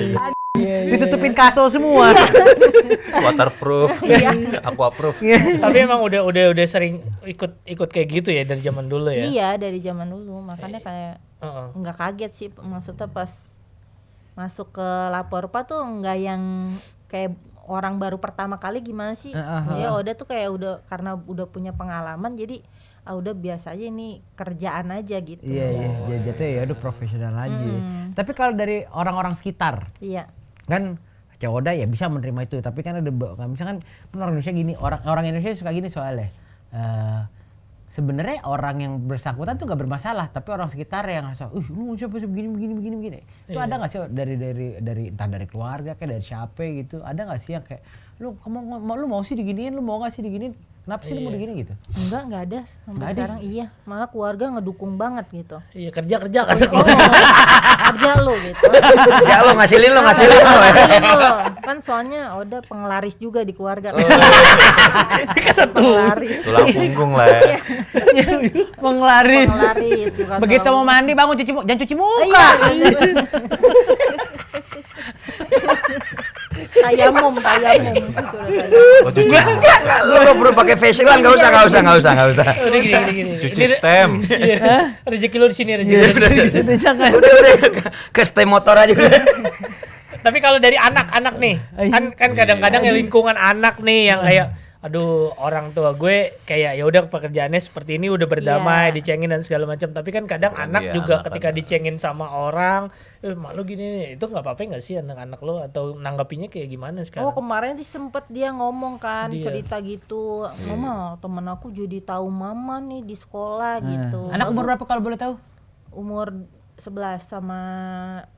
Ditutupin kaso semua. Waterproof, aquaproof. Tapi emang udah sering ikut kayak gitu ya dari zaman dulu ya. Iya, dari zaman dulu. Makanya kayak nggak kaget sih, maksudnya pas masuk ke Laporpa tuh nggak yang kayak orang baru pertama kali gimana sih. Ya udah tuh kayak udah karena udah punya pengalaman jadi udah biasa aja ini kerjaan aja gitu. Iya, jatuh ya udah profesional aja. Tapi kalau dari orang-orang sekitar, Iya. kan Coda ya bisa menerima itu, tapi kan ada misalkan orang Indonesia gini, orang Indonesia suka gini soalnya. Sebenarnya orang yang bersangkutan tuh gak bermasalah, tapi orang sekitar yang ngerasa, lu siapa sih begini. Itu ada nggak sih dari entah dari keluarga kayak dari siapa gitu, ada nggak sih yang kayak lu mau sih diginiin, lu mau nggak sih diginiin, kenapa sih lu mau digini gitu? Nggak ada sampai sekarang. Iya, malah keluarga ngedukung banget gitu. Iya, kerja kan. Kerja lu gitu. Ya lo ngasilin lo. Ngasilin lu. Kan soalnya udah penglaris juga di keluarga. Penglaris. Tulang punggung lah ya. Penglaris. Bukan Begitu mau mandi bangun jangan cuci muka. Tayamum. Oh, cuci Enggak, lu nggak perlu pakai facial kan, nggak usah. Udah gini. cuci stem. Iya. Rezeki lu di sini, Udah ke stay motor aja udah. Tapi kalau dari anak-anak nih, kan kadang-kadang ya lingkungan anak nih yang kayak aduh orang tua gue kayak ya udah pekerjaannya seperti ini udah berdamai, dicengin dan segala macam. Tapi kan kadang anak juga ketika dicengin sama orang, mak lu gini nih, itu nggak apa-apa nggak sih anak-anak lo atau nanggapinya kayak gimana sekarang? Oh, kemarin sih sempet dia ngomong kan, cerita gitu. Mama, temen aku jadi tahu mama nih di sekolah gitu. Anak umur berapa kalau boleh tahu? Umur 11 sama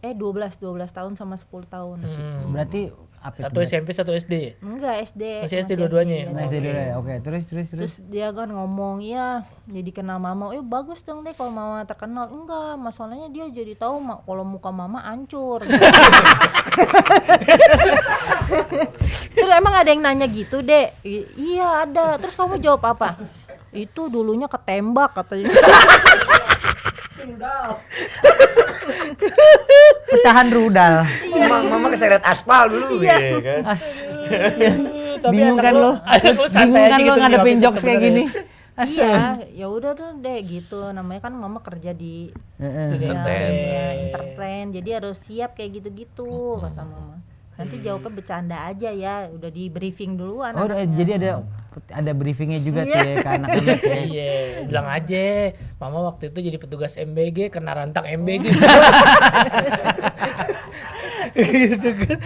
12 tahun sama 10 tahun. Berarti apa Satu SMP, satu SD ya? Enggak, SD. Masih SD dua-duanya ya? SD dulu ya. Oke, terus. Terus dia kan ngomong, ya jadi kenal mama. Bagus dong deh kalau mama terkenal. Enggak, masalahnya dia jadi tahu kalau muka mama hancur. Terus emang ada yang nanya gitu, Dek? Iya ada. Terus kamu jawab apa? Itu dulunya ketembak katanya. Pecahan rudal. Mama keseret aspal dulu ya kan. Tapi Bingung kan lo? Bingung kan lo ngadepin jokes kayak gini? Iya, ya udah tuh deh gitu. Namanya kan mama kerja di entertain. Jadi harus siap kayak gitu-gitu kata mama. Nanti jawabnya bercanda aja ya, udah di briefing duluan. Oh, jadi ada briefingnya juga tuh ya ke anak-anak ya. Iya, bilang aja, mama waktu itu jadi petugas MBG kena rantak MBG. Gitu kan.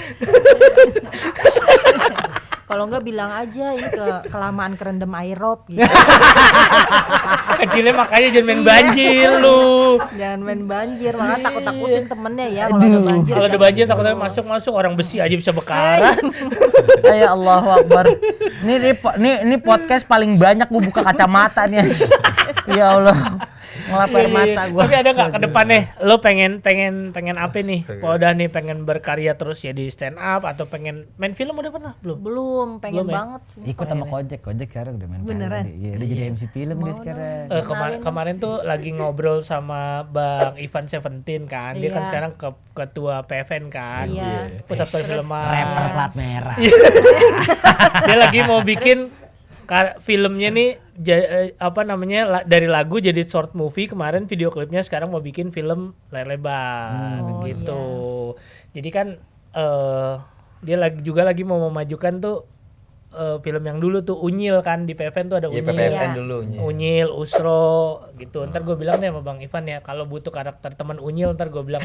Kalau enggak bilang aja ini kelamaan kerendam aerop gitu. Kecilnya makanya jangan main banjir lu. Jangan main banjir, makanya takut-takutin temennya ya kalau ada banjir. Kalau ada banjir takutnya masuk orang besi aja bisa bekaran. Ya Allahu Akbar. Ini podcast paling banyak gua buka kacamata nih. Ya Allah. Ngelap mata gua. Tapi ada enggak ke depannya lo pengen apa nih? Udah nih pengen berkarya terus ya di stand up atau pengen main film udah pernah belum? Belum, pengen banget. Ikut sama Kojek sekarang udah main beneran. Iya, udah jadi MC film dia sekarang. Kemarin tuh lagi ngobrol sama Bang Ivan Seventeen kan. Dia kan sekarang ketua PFN kan. Iya. Pusat Perfilman. Rapper plat merah. Dia lagi mau bikin filmnya nih dari lagu jadi short movie. Kemarin video klipnya, sekarang mau bikin film layar lebar gitu. Jadi kan dia lagi mau memajukan tuh film yang dulu tuh Unyil kan, di PFN tuh ada Unyil. PFN dulu. Unyil, Usro gitu. Ntar gue bilang deh sama Bang Ivan ya, kalau butuh karakter teman Unyil ntar gue bilang.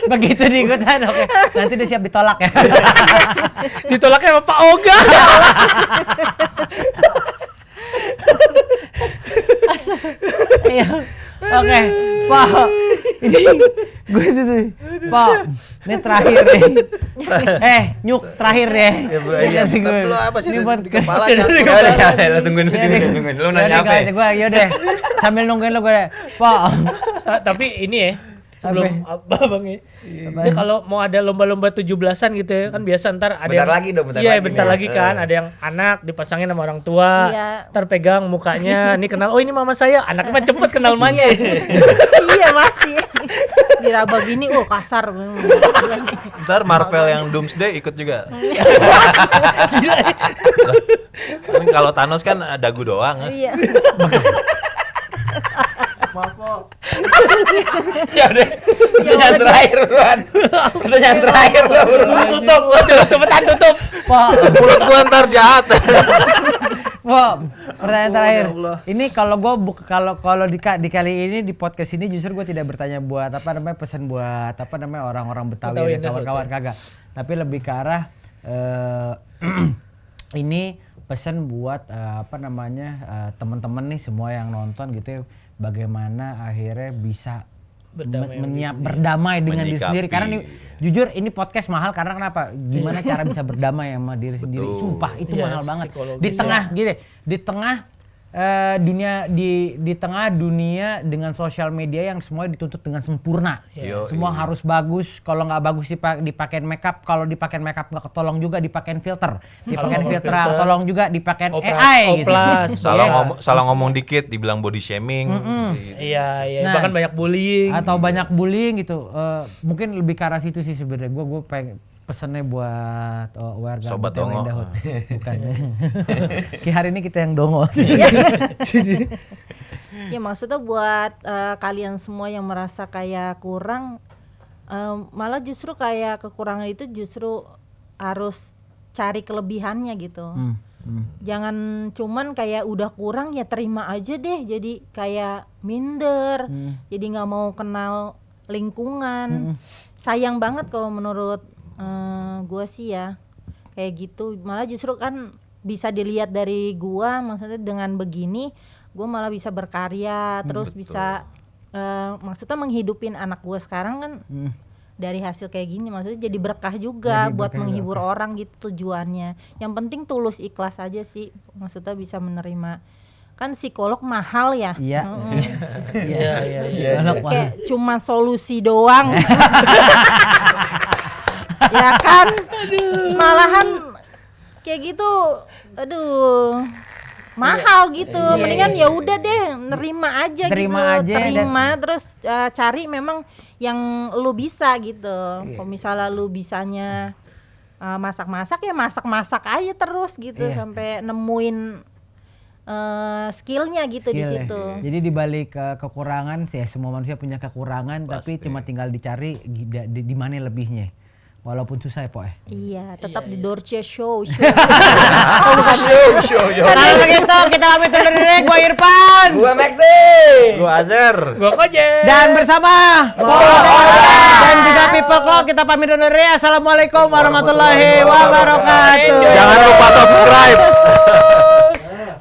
Begitu diikutan, oke. Nanti dia siap ditolak ya. Ditolaknya sama Pak Oga. Iya. Oke, Pak. Ini gue tuh, Pak. Ini terakhir nih. Nyuk terakhir deh. Iya, tapi lo apa sih? Ini buat kepala Ya, tungguin. Lu nanya apa? Gue yaudah. Sambil nungguin lo gue, Pak. Tapi ini ya, sebelum Bang ya. Ini kalau mau ada lomba-lomba 17-an gitu ya, kan biasa ntar ada Bentar lagi dong, bentar lagi. bentar lagi kan, ada yang anak dipasangin sama orang tua. Iya. Ntar pegang mukanya, ini kenal, oh ini mama saya. Anaknya mah cepet kenal mamanya. Iya pasti. diraba gini, kasar. Ntar Marvel yang Doomsday ikut juga. Kan kalau Thanos kan dagu doang. Iya. Ya udah. Pertanyaan terakhir, Bang. Pertanyaan terakhir udah buruan. Tutup, cepetan tutup. Wah, Mulut gua ntar jahat. wah, pertanyaan terakhir. ya Allah. Ini kalau gue kalau di kali ini di podcast ini justru gue tidak bertanya buat apa namanya pesan buat apa namanya orang-orang Betawi dan kawan-kawan kagak. Tapi lebih ke arah ini pesan buat apa namanya teman-teman nih semua yang nonton gitu ya, bagaimana akhirnya bisa berdamai dengan diri Menyikapi. sendiri. Karena nih, jujur ini podcast mahal karena kenapa? Gimana cara bisa berdamai sama diri sendiri? Sumpah itu Iya, mahal banget. psikologis. Di tengah gitu, di tengah dunia di tengah dunia dengan sosial media yang semuanya dituntut dengan sempurna. Yo, Semua harus bagus. Kalau nggak bagus dipakein makeup, kalau dipakein makeup nggak ketolong juga dipakein filter. Dipakein filter tolong juga dipakein AI gitu. Oplas. Salah ngomong dikit dibilang body shaming. Gitu. Iya, Nah, bahkan banyak bullying. Atau banyak bullying gitu. Mungkin lebih ke arah situ sih sebenarnya. Gue pengen pesannya buat warga Sobat BTW Dongo. Dahut. Bukan. Ki hari ini kita yang dongo. Ya maksudnya buat kalian semua yang merasa kayak kurang, malah justru kayak kekurangan itu justru harus cari kelebihannya gitu. Jangan cuman kayak udah kurang ya terima aja deh, jadi kayak minder, jadi nggak mau kenal lingkungan. Sayang banget kalau menurut gue sih ya kayak gitu. Malah justru kan bisa dilihat dari gua, maksudnya dengan begini gue malah bisa berkarya, terus bisa maksudnya menghidupin anak gue sekarang kan dari hasil kayak gini, maksudnya jadi berkah juga buat menghibur orang gitu tujuannya. Yang penting tulus ikhlas aja sih, maksudnya bisa menerima. Kan psikolog mahal ya. Iya. Iya. Kayak cuma solusi doang. Ya kan, malahan kayak gitu, aduh mahal gitu. Mendingan ya udah deh nerima aja Terima gitu, aja terima terus cari memang yang lu bisa gitu. Kalau misalnya lu bisanya masak-masak ya masak-masak aja terus gitu sampai nemuin skillnya gitu di Skill ya. situ. Jadi di balik kekurangan sih, semua manusia punya kekurangan, tapi cuma tinggal dicari di mana lebihnya. Walaupun susah ya, Po ya. Iya, tetap di Dorce Show. Kalau begitu kita pamit undur diri. Gua Irfan. Gua Maxi. Gua Azer. Gua Koje. Dan bersama dan juga People Clock kita pamit undur diri. Assalamualaikum warahmatullahi wabarakatuh. Jangan lupa subscribe.